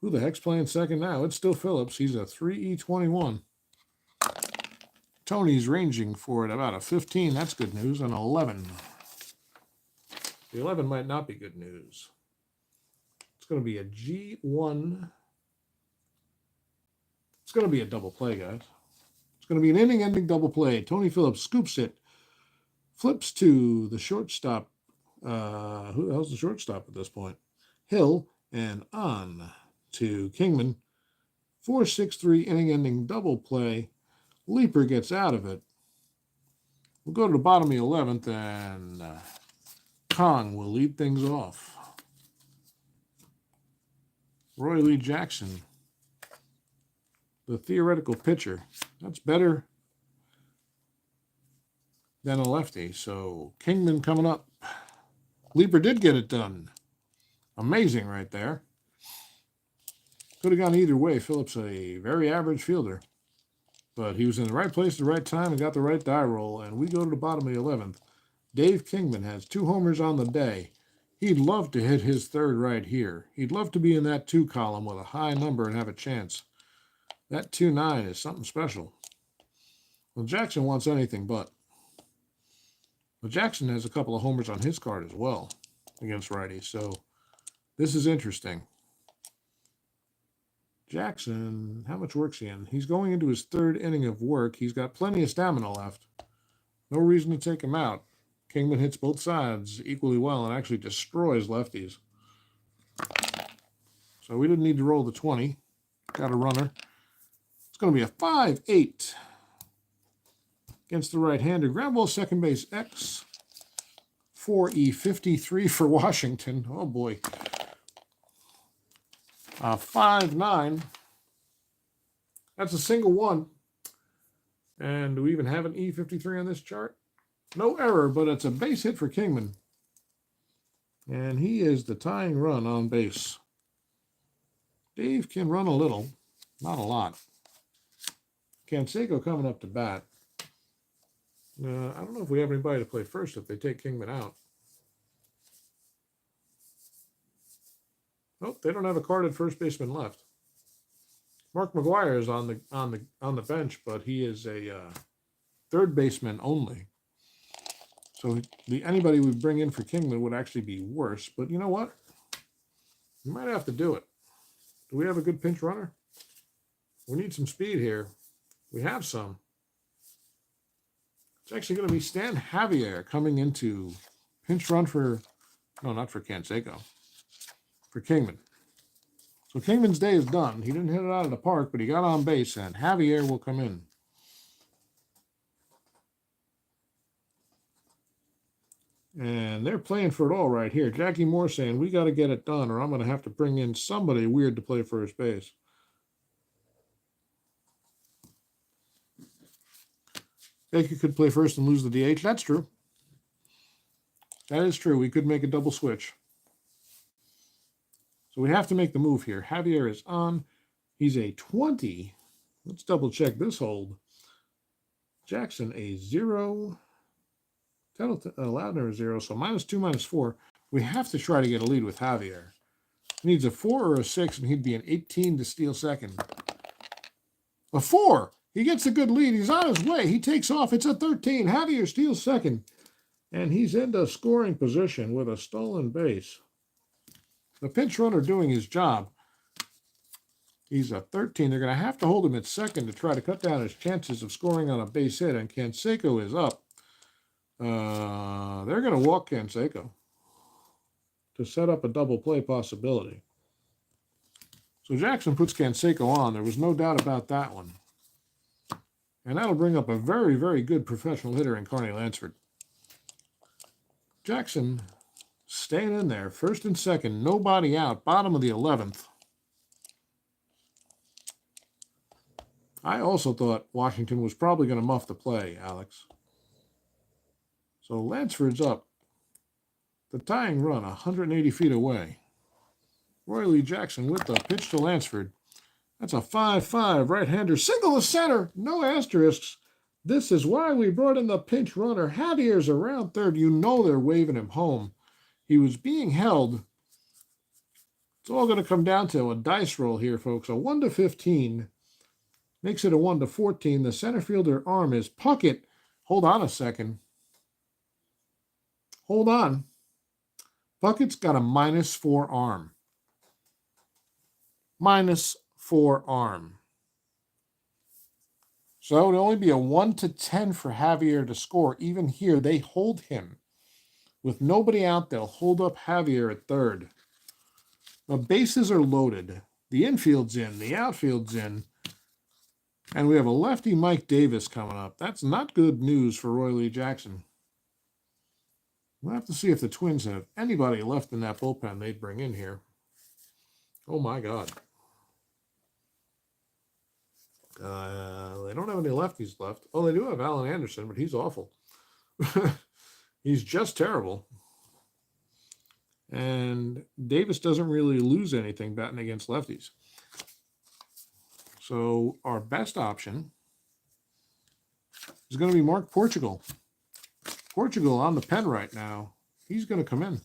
Who the heck's playing second now? It's still Phillips. He's a 3E21. Tony's ranging for it about a 15. That's good news. An 11. The 11 might not be good news. It's going to be a G1. It's going to be a double play, guys. It's going to be an inning-ending double play. Tony Phillips scoops it. Flips to the shortstop. Who the hell's the shortstop at this point? Hill. And on to Kingman. 4-6-3 inning-ending double play. Leaper gets out of it. We'll go to the bottom of the 11th, and Kong will lead things off. Roy Lee Jackson, the theoretical pitcher. That's better than a lefty. So Kingman coming up. Leaper did get it done. Amazing right there. Could have gone either way. Phillips, a very average fielder. But he was in the right place at the right time and got the right die roll. And we go to the bottom of the 11th. Dave Kingman has 2 homers on the day. He'd love to hit his third right here. He'd love to be in that 2 column with a high number and have a chance. That 2-9 is something special. Well, Jackson wants anything but. Well, Jackson has a couple of homers on his card as well against righties. So this is interesting. Jackson, how much work's he in? He's going into his 3rd inning of work. He's got plenty of stamina left. No reason to take him out. Kingman hits both sides equally well and actually destroys lefties. So we didn't need to roll the 20. Got a runner. It's going to be a 5-8 against the right-hander. Ground ball, second base, X. 4E53 for Washington. Oh, boy. 5-9. That's a single one. And do we even have an E53 on this chart? No error, but it's a base hit for Kingman. And he is the tying run on base. Dave can run a little, not a lot. Canseco coming up to bat. I don't know if we have anybody to play first if they take Kingman out. Nope, they don't have a carded first baseman left. Mark McGuire is on the bench, but he is a third baseman only. So anybody we bring in for Kingman would actually be worse. But you know what? We might have to do it. Do we have a good pinch runner? We need some speed here. We have some. It's actually going to be Stan Javier coming into pinch run for, no, not for Canseco, for Kingman. So Kingman's day is done. He didn't hit it out of the park, but he got on base, and Javier will come in. And they're playing for it all right here. Jackie Moore saying, we got to get it done, or I'm going to have to bring in somebody weird to play first base. Baker could play first and lose the DH. That's true. That is true. We could make a double switch. So we have to make the move here. Javier is on. He's a 20. Let's double check this hold. Jackson a 0. Loudner a 0. So -2, -4. We have to try to get a lead with Javier. He needs a 4 or a 6, and he'd be an 18 to steal second. A 4. He gets a good lead. He's on his way. He takes off. It's a 13. Javier steals second. And he's into scoring position with a stolen base. The pinch runner doing his job. He's a 13. They're going to have to hold him at second to try to cut down his chances of scoring on a base hit. And Canseco is up. They're going to walk Canseco to set up a double play possibility. So Jackson puts Canseco on. There was no doubt about that one. And that'll bring up a very, very good professional hitter in Carney Lansford. Jackson staying in there. First and second. Nobody out. Bottom of the 11th. I also thought Washington was probably going to muff the play, Alex. So Lansford's up. The tying run 180 feet away. Roy Lee Jackson with the pitch to Lansford. That's a 5-5 right-hander. Single to center. No asterisks. This is why we brought in the pinch runner. Javier's around third. You know they're waving him home. He was being held. It's all going to come down to a dice roll here, folks. A 1 to 15 makes it a 1 to 14. The center fielder arm is Puckett. Hold on a second. Hold on. Puckett's got a -4 arm. -4 arm. So it would only be a 1 to 10 for Javier to score. Even here, they hold him. With nobody out, they'll hold up Javier at third. The bases are loaded. The infield's in. The outfield's in. And we have a lefty Mike Davis coming up. That's not good news for Roy Lee Jackson. We'll have to see if the Twins have anybody left in that bullpen they'd bring in here. Oh, my God. They don't have any lefties left. Oh, they do have Alan Anderson, but he's awful. He's just terrible. And Davis doesn't really lose anything batting against lefties. So our best option is going to be Mark Portugal. Portugal on the pen right now. He's going to come in.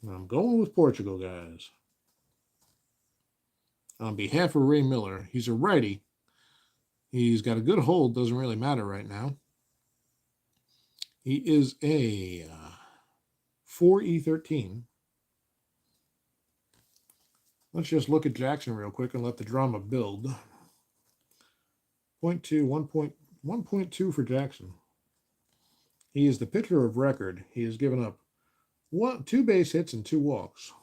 I'm going with Portugal, guys. On behalf of Ray Miller, he's a righty. He's got a good hold. Doesn't really matter right now. He is a 4E13. Let's just look at Jackson real quick and let the drama build. 0.2, 1.2 for Jackson. He is the pitcher of record. He has given up 2 base hits and 2 walks.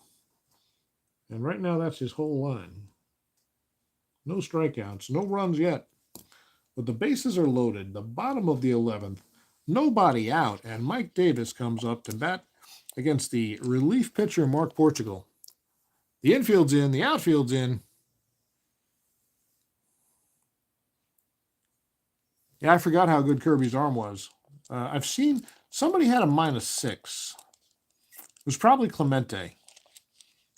And right now that's his whole line. No strikeouts, no runs yet. But the bases are loaded. The bottom of the 11th, nobody out. And Mike Davis comes up to bat against the relief pitcher, Mark Portugal. The infield's in, the outfield's in. Yeah, I forgot how good Kirby's arm was. I've seen somebody had a -6. It was probably Clemente.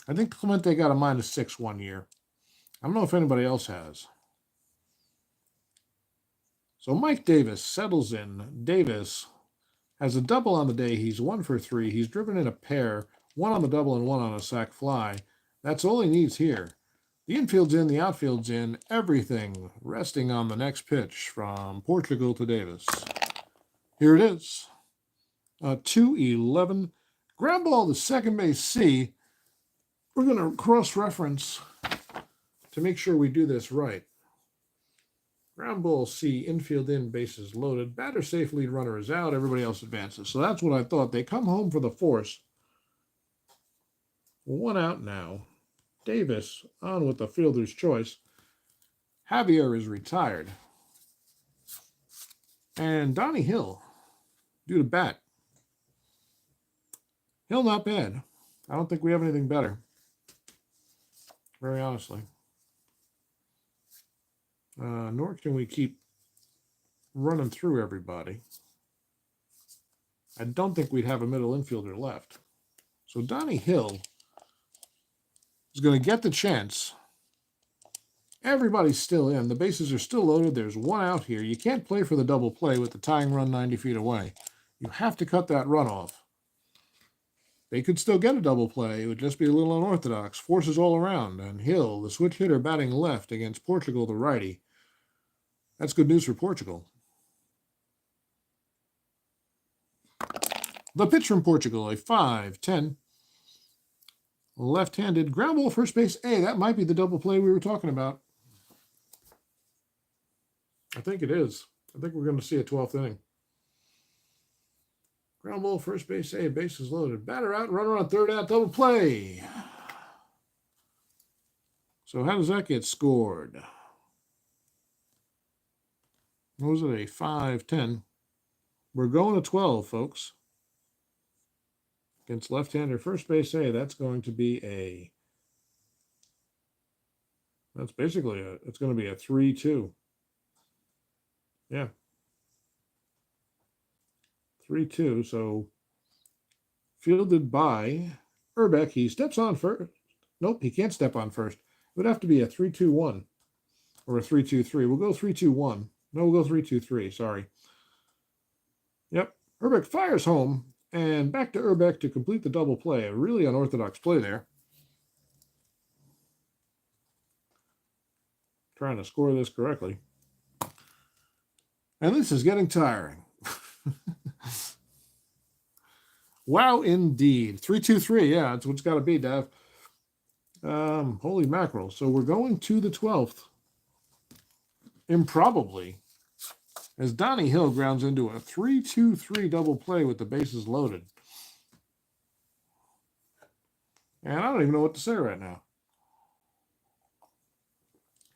I think Clemente got a -6 one year. I don't know if anybody else has. So Mike Davis settles in. Davis has a double on the day. He's 1 for 3. He's driven in a pair, 1 on the double and 1 on a sac fly. That's all he needs here. The infield's in, the outfield's in, everything resting on the next pitch from Portugal to Davis. Here it is. 2-11. Ground ball to second base C. We're going to cross-reference to make sure we do this right. Ground ball C, infield in, bases loaded. Batter safe, lead runner is out. Everybody else advances. So that's what I thought. They come home for the force. 1 out now. Davis on with the fielder's choice. Javier is retired. And Donnie Hill due to bat. Hill not bad. I don't think we have anything better. Very honestly. Nor can we keep running through everybody. I don't think we'd have a middle infielder left. So Donnie Hill is going to get the chance. Everybody's still in. The bases are still loaded. There's 1 out here. You can't play for the double play with the tying run 90 feet away. You have to cut that run off. They could still get a double play. It would just be a little unorthodox. Forces all around. And Hill, the switch hitter, batting left against Portugal, the righty. That's good news for Portugal. The pitch from Portugal, a 5-10. Left-handed ground ball first base A. That might be the double play we were talking about. I think it is. I think we're going to see a 12th inning. Ground ball first base A. Bases loaded. Batter out. Runner on third out. Double play. So how does that get scored? What was it? A 5-10. We're going to 12, folks. Against left-hander first base A, that's going to be a. That's basically a. It's going to be a 3-2. Yeah. 3-2. So fielded by Urbeck. He steps on first. Nope, he can't step on first. It would have to be a 3-2-1 or a 3-2-3. We'll go 3-2-1. No, we'll go 3-2-3. Sorry. Yep. Urbeck fires home, and back to Urbeck to complete the double play. A really unorthodox play there. Trying to score this correctly. And this is getting tiring. Wow, indeed. 3-2-3. Yeah, that's what it's got to be, Dav. Holy mackerel. So we're going to the 12th. Improbably. As Donnie Hill grounds into a 3-2-3 double play with the bases loaded. And I don't even know what to say right now.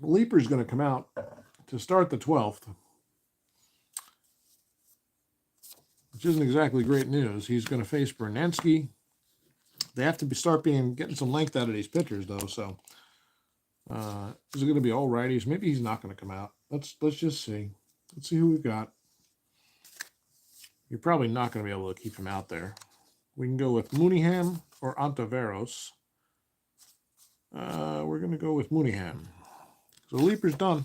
Leaper's going to come out to start the 12th. Which isn't exactly great news. He's going to face Brunansky. They have to start getting some length out of these pitchers, though. So, is it going to be all righties? Maybe he's not going to come out. Let's just see. Let's see who we've got. You're probably not going to be able to keep him out there. We can go with Mooneyham or Ontiveros. We're going to go with Mooneyham. So Leaper's done.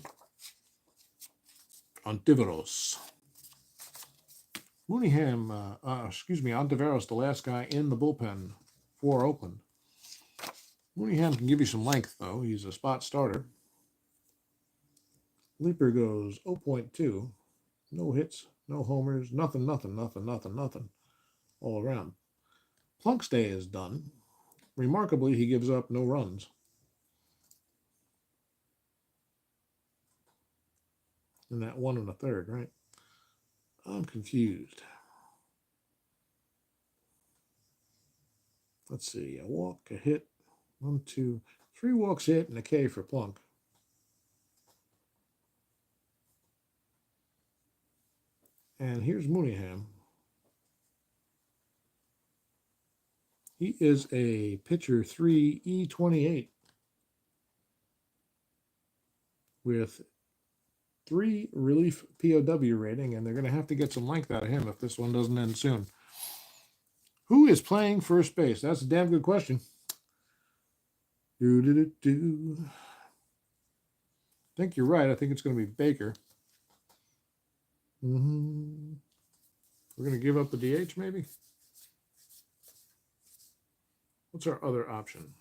Ontiveros. Mooneyham, Ontiveros, the last guy in the bullpen for Oakland. Mooneyham can give you some length, though. He's a spot starter. Leaper goes 0.2. No hits, no homers, nothing. All around. Plunk's day is done. Remarkably, he gives up no runs. In that 1 1/3, right? I'm confused. Let's see. A walk, a hit. 1, 2, 3 walks hit and a K for Plunk. And here's Mooneyham. He is a pitcher 3E28 with 3 relief POW rating, and they're going to have to get some length out of him if this one doesn't end soon. Who is playing first base? That's a damn good question. I think you're right. I think it's going to be Baker. We're going to give up the DH, maybe? What's our other option?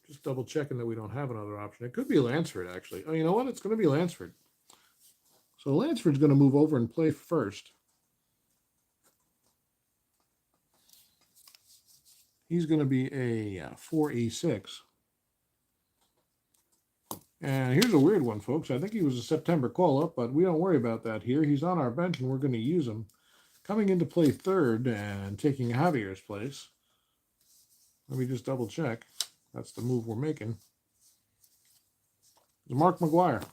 Just double checking that we don't have another option. It could be Lansford, actually. Oh, you know what? It's going to be Lansford. So Lansford's going to move over and play first. He's going to be a 4E6. And here's a weird one, folks. I think he was a September call-up, but we don't worry about that here. He's on our bench, and we're going to use him. Coming in to play third and taking Javier's place. Let me just double check. That's the move we're making. It's Mark McGuire.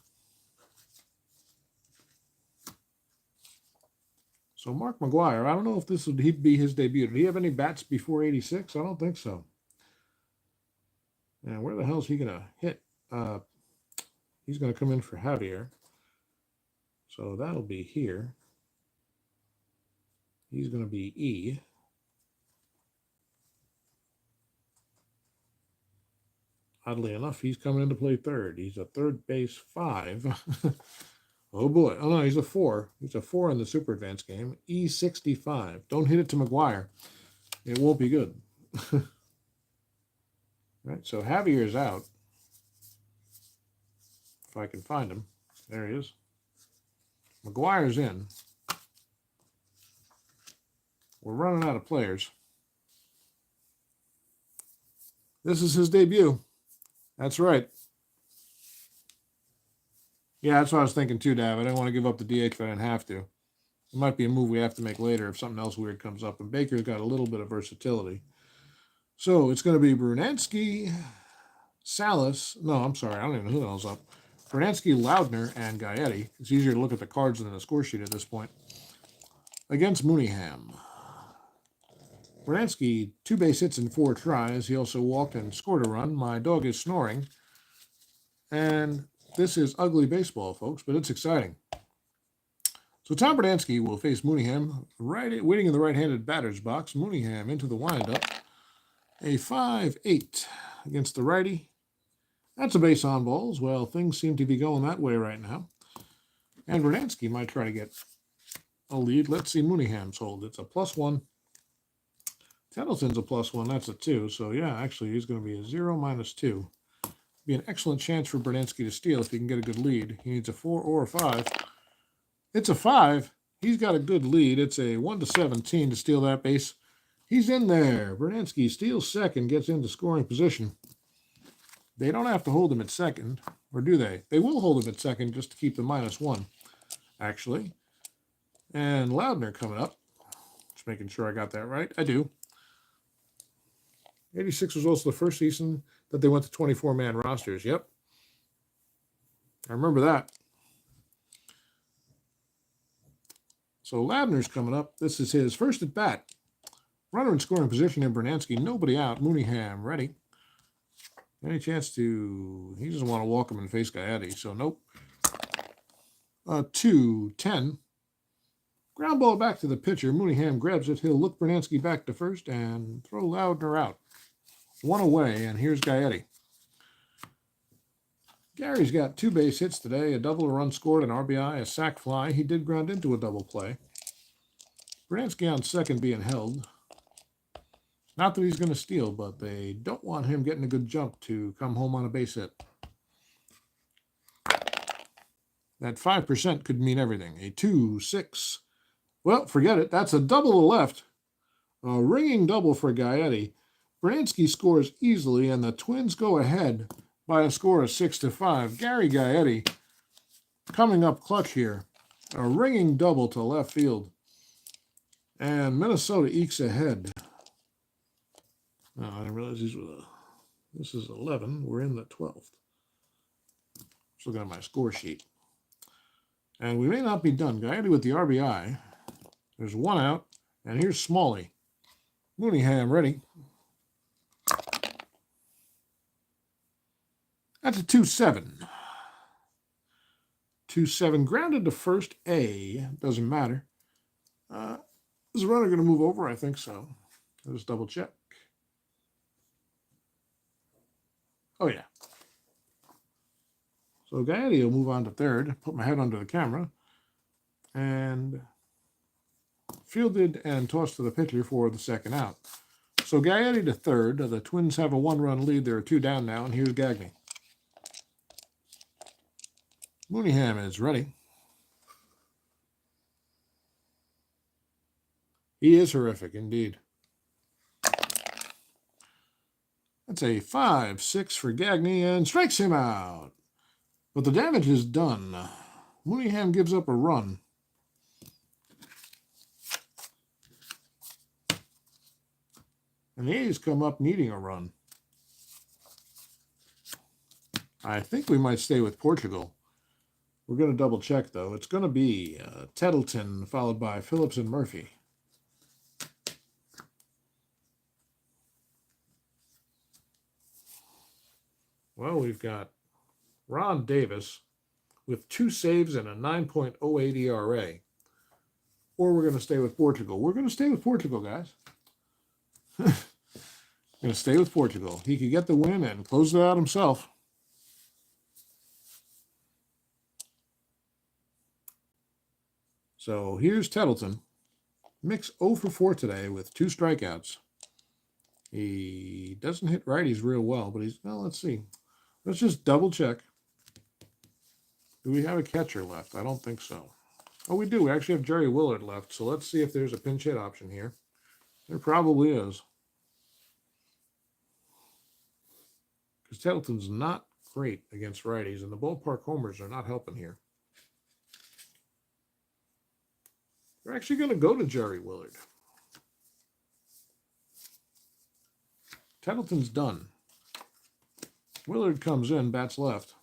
So Mark McGuire, I don't know if this would be his debut. Did he have any bats before 86? I don't think so. And where the hell is he going to hit? He's going to come in for Javier. So that'll be here. He's going to be E. Oddly enough, he's coming in to play third. He's a third base 5. Oh boy. Oh no, he's a 4. He's a 4 in the Super Advanced game. E65. Don't hit it to McGuire. It won't be good. Right, so Javier's out. If I can find him. There he is. McGuire's in. We're running out of players. This is his debut. That's right. Yeah, that's what I was thinking too, Dav. I didn't want to give up the DH if I didn't have to. It might be a move we have to make later if something else weird comes up. And Baker's got a little bit of versatility. So it's going to be Brunansky, Salas. No, I'm sorry. I don't even know who the hell's up. Brunansky, Loudner, and Gaetti. It's easier to look at the cards than the score sheet at this point. Against Mooneyham. Brunansky, 2 base hits in 4 tries. He also walked and scored a run. My dog is snoring. And this is ugly baseball, folks, but it's exciting. So Tom Berdansky will face Mooneyham, waiting in the right-handed batter's box. Mooneyham into the windup. A 5-8 against the righty. That's a base on balls. Well, things seem to be going that way right now. And Berdansky might try to get a lead. Let's see Mooneyham's hold. It's a +1. Tettleton's a +1. That's a 2. So, yeah, actually, he's going to be a 0 -2. Be an excellent chance for Berdansky to steal if he can get a good lead. He needs a 4 or a 5. It's a 5. He's got a good lead. It's a 1-17 to steal that base. He's in there. Berdansky steals second, gets into scoring position. They don't have to hold him at second, or do they? They will hold him at second just to keep the -1, actually. And Loudner coming up. Just making sure I got that right. I do. 86 was also the first season that they went to 24-man rosters. Yep. I remember that. So Loudner's coming up. This is his first at bat. Runner in scoring position in Berdansky. Nobody out. Mooneyham ready. Any chance to... He doesn't want to walk him and face Gaetti, so nope. 2-10. Ground ball back to the pitcher. Mooneyham grabs it. He'll look Berdansky back to first and throw Loudner out. 1 away, and here's Gaetti. Gary's got 2 base hits today, a double, a run scored, an RBI, a sac fly. He did ground into a double play. Berdansky on second being held. Not that he's going to steal, but they don't want him getting a good jump to come home on a base hit. That 5% could mean everything. A 2-6. Well, forget it. That's a double to left. A ringing double for Gaetti. Berdansky scores easily, and the Twins go ahead by a score of 6-5. Gary Gaetti coming up clutch here. A ringing double to left field. And Minnesota ekes ahead. No, I didn't realize this is 11. We're in the 12th. Just looking at my score sheet. And we may not be done. Gaetti with the RBI. There's 1 out. And here's Smalley. Mooneyham ready. That's a 2-7. 2-7. Grounded to first A. Doesn't matter. Is the runner going to move over? I think so. I'll just double check. Oh, yeah. So Gaetti will move on to third. Put my head under the camera. And fielded and tossed to the pitcher for the second out. So Gaetti to third. The Twins have a 1-run lead. There are 2 down now, and here's Gagne. Mooneyham is ready. He is horrific, indeed. That's a 5-6 for Gagne and strikes him out. But the damage is done. Mooneyham gives up a run. And the A's come up needing a run. I think we might stay with Portugal. We're going to double check, though. It's going to be Tettleton followed by Phillips and Murphy. Well, we've got Ron Davis with 2 saves and a 9.08 ERA. Or we're going to stay with Portugal. We're going to stay with Portugal, guys. Going to stay with Portugal. He could get the win and close it out himself. So here's Tettleton. Mix 0 for 4 today with 2 strikeouts. He doesn't hit righties real well, but well, let's see. Let's just double check. Do we have a catcher left? I don't think so. Oh, we do. We actually have Jerry Willard left. So let's see if there's a pinch hit option here. There probably is. Because Tettleton's not great against righties, and the ballpark homers are not helping here. We're actually going to go to Jerry Willard. Tettleton's done. Willard comes in, bats left.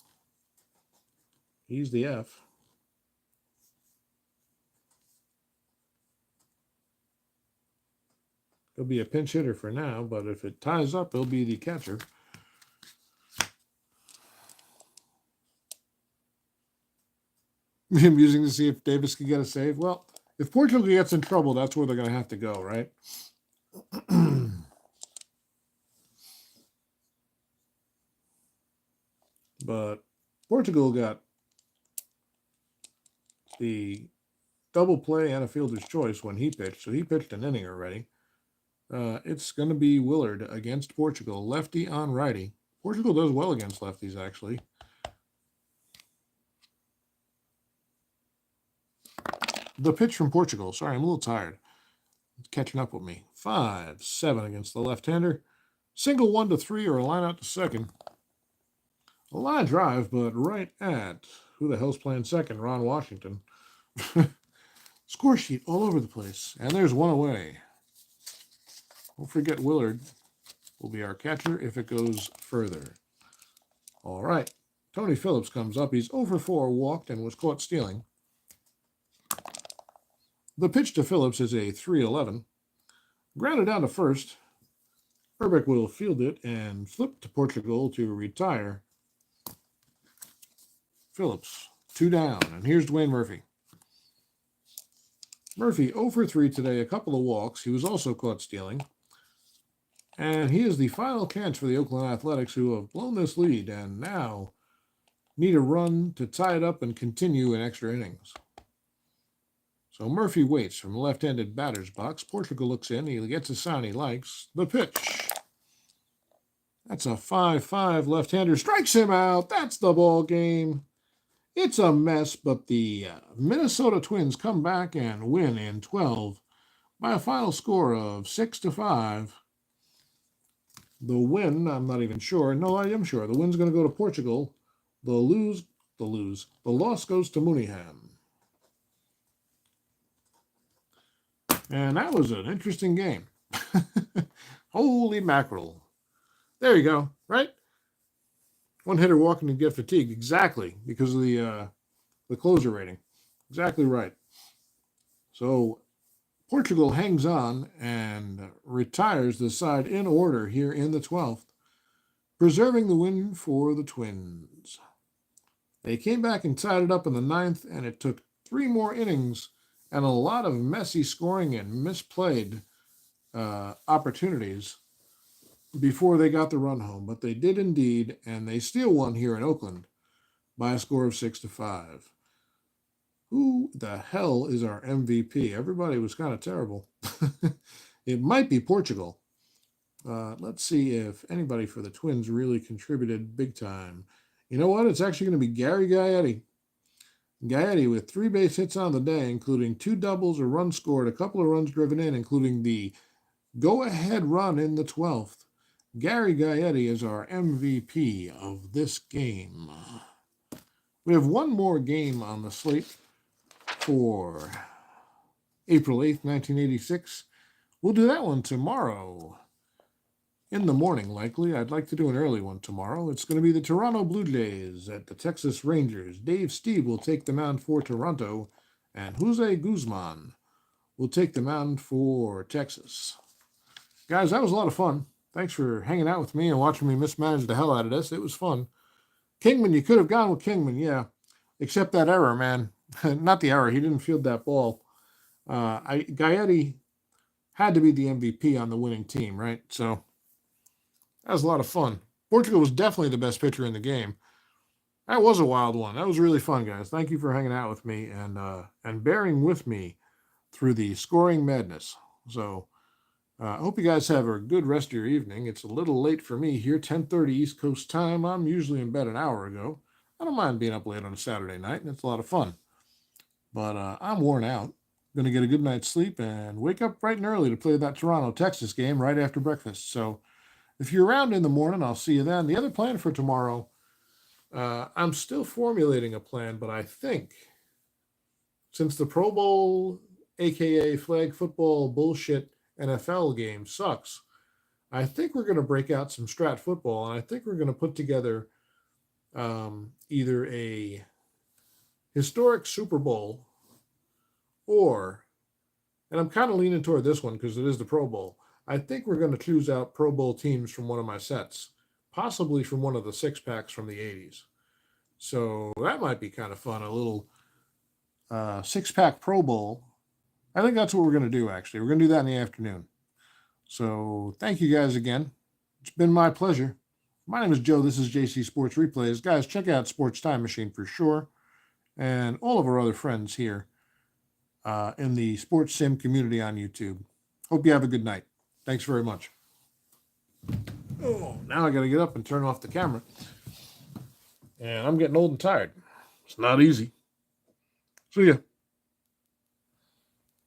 He's the F. He'll be a pinch hitter for now, but if it ties up, he'll be the catcher. amusing to see if Davis can get a save. Well, if Portugal gets in trouble, that's where they're going to have to go, right? But Portugal got the double play and a fielder's choice when he pitched, so he pitched an inning already. It's going to be Willard against Portugal, lefty on righty. Portugal does well against lefties, actually. The pitch from Portugal. Sorry, I'm a little tired. It's catching up with me. 5-7 against the left-hander. Single 1-3 or a line out to second. A line drive, but right at who the hell's playing second? Ron Washington. Score sheet all over the place. And there's one away. Don't forget Willard will be our catcher if it goes further. All right. Tony Phillips comes up. He's 0-for-4, walked, and was caught stealing. The pitch to Phillips is a 3-11. Grounded down to first. Urbeck will field it and flip to Portugal to retire. Phillips, 2 down. And here's Dwayne Murphy. Murphy 0-for-3 today, a couple of walks. He was also caught stealing. And he is the final catch for the Oakland Athletics, who have blown this lead and now need a run to tie it up and continue in extra innings. So Murphy waits from the left-handed batter's box. Portugal looks in. He gets a sign he likes. The pitch. That's a 5-5 left-hander. Strikes him out. That's the ball game. It's a mess, but the Minnesota Twins come back and win in 12 by a final score of 6-5. The win, I'm not even sure. No, I am sure. The win's going to go to Portugal. The loss goes to Mooneyham. And that was an interesting game. Holy mackerel. There you go, right? One hitter walking to get fatigued. Exactly, because of the closer rating. Exactly right. So Portugal hangs on and retires the side in order here in the 12th, preserving the win for the Twins. They came back and tied it up in the 9th, and it took 3 more innings and a lot of messy scoring and misplayed opportunities before they got the run home. But they did indeed, and they still won here in Oakland by a score of 6-5. Who the hell is our MVP? Everybody was kind of terrible. It might be Portugal. Let's see if anybody for the Twins really contributed big time. You know what? It's actually going to be Gary Gaetti. Gaetti with 3 base hits on the day, including 2 doubles, a run scored, a couple of runs driven in, including the go-ahead run in the 12th. Gary Gaetti is our MVP of this game. We have one more game on the slate for April 8th, 1986. We'll do that one tomorrow. In the morning, likely. I'd like to do an early one tomorrow. It's going to be the Toronto Blue Jays at the Texas Rangers. Dave Steve will take the mound for Toronto, and Jose Guzman will take the mound for Texas. Guys, that was a lot of fun. Thanks for hanging out with me and watching me mismanage the hell out of this. It was fun. Kingman, you could have gone with Kingman, yeah. Except that error, man. Not the error. He didn't field that ball. Gaetti had to be the MVP on the winning team, right? So that was a lot of fun. Portugal was definitely the best pitcher in the game. That was a wild one. That was really fun, guys. Thank you for hanging out with me and bearing with me through the scoring madness. So I hope you guys have a good rest of your evening. It's a little late for me here, 10:30 East Coast time. I'm usually in bed an hour ago. I don't mind being up late on a Saturday night, and it's a lot of fun. But I'm worn out. Going to get a good night's sleep and wake up bright and early to play that Toronto-Texas game right after breakfast. So if you're around in the morning, I'll see you then. The other plan for tomorrow, I'm still formulating a plan, but I think since the Pro Bowl, a.k.a. flag football bullshit NFL game sucks, I think we're going to break out some strat football, and I think we're going to put together either a historic Super Bowl or, and I'm kind of leaning toward this one because it is the Pro Bowl, I think we're going to choose out Pro Bowl teams from one of my sets, possibly from one of the 6-packs from the 80s. So that might be kind of fun, a little 6-pack Pro Bowl. I think that's what we're going to do, actually. We're going to do that in the afternoon. So thank you guys again. It's been my pleasure. My name is Joe. This is JC Sports Replays. Guys, check out Sports Time Machine for sure. And all of our other friends here in the Sports Sim community on YouTube. Hope you have a good night. Thanks very much. Oh, now I got to get up and turn off the camera. And I'm getting old and tired. It's not easy. See ya.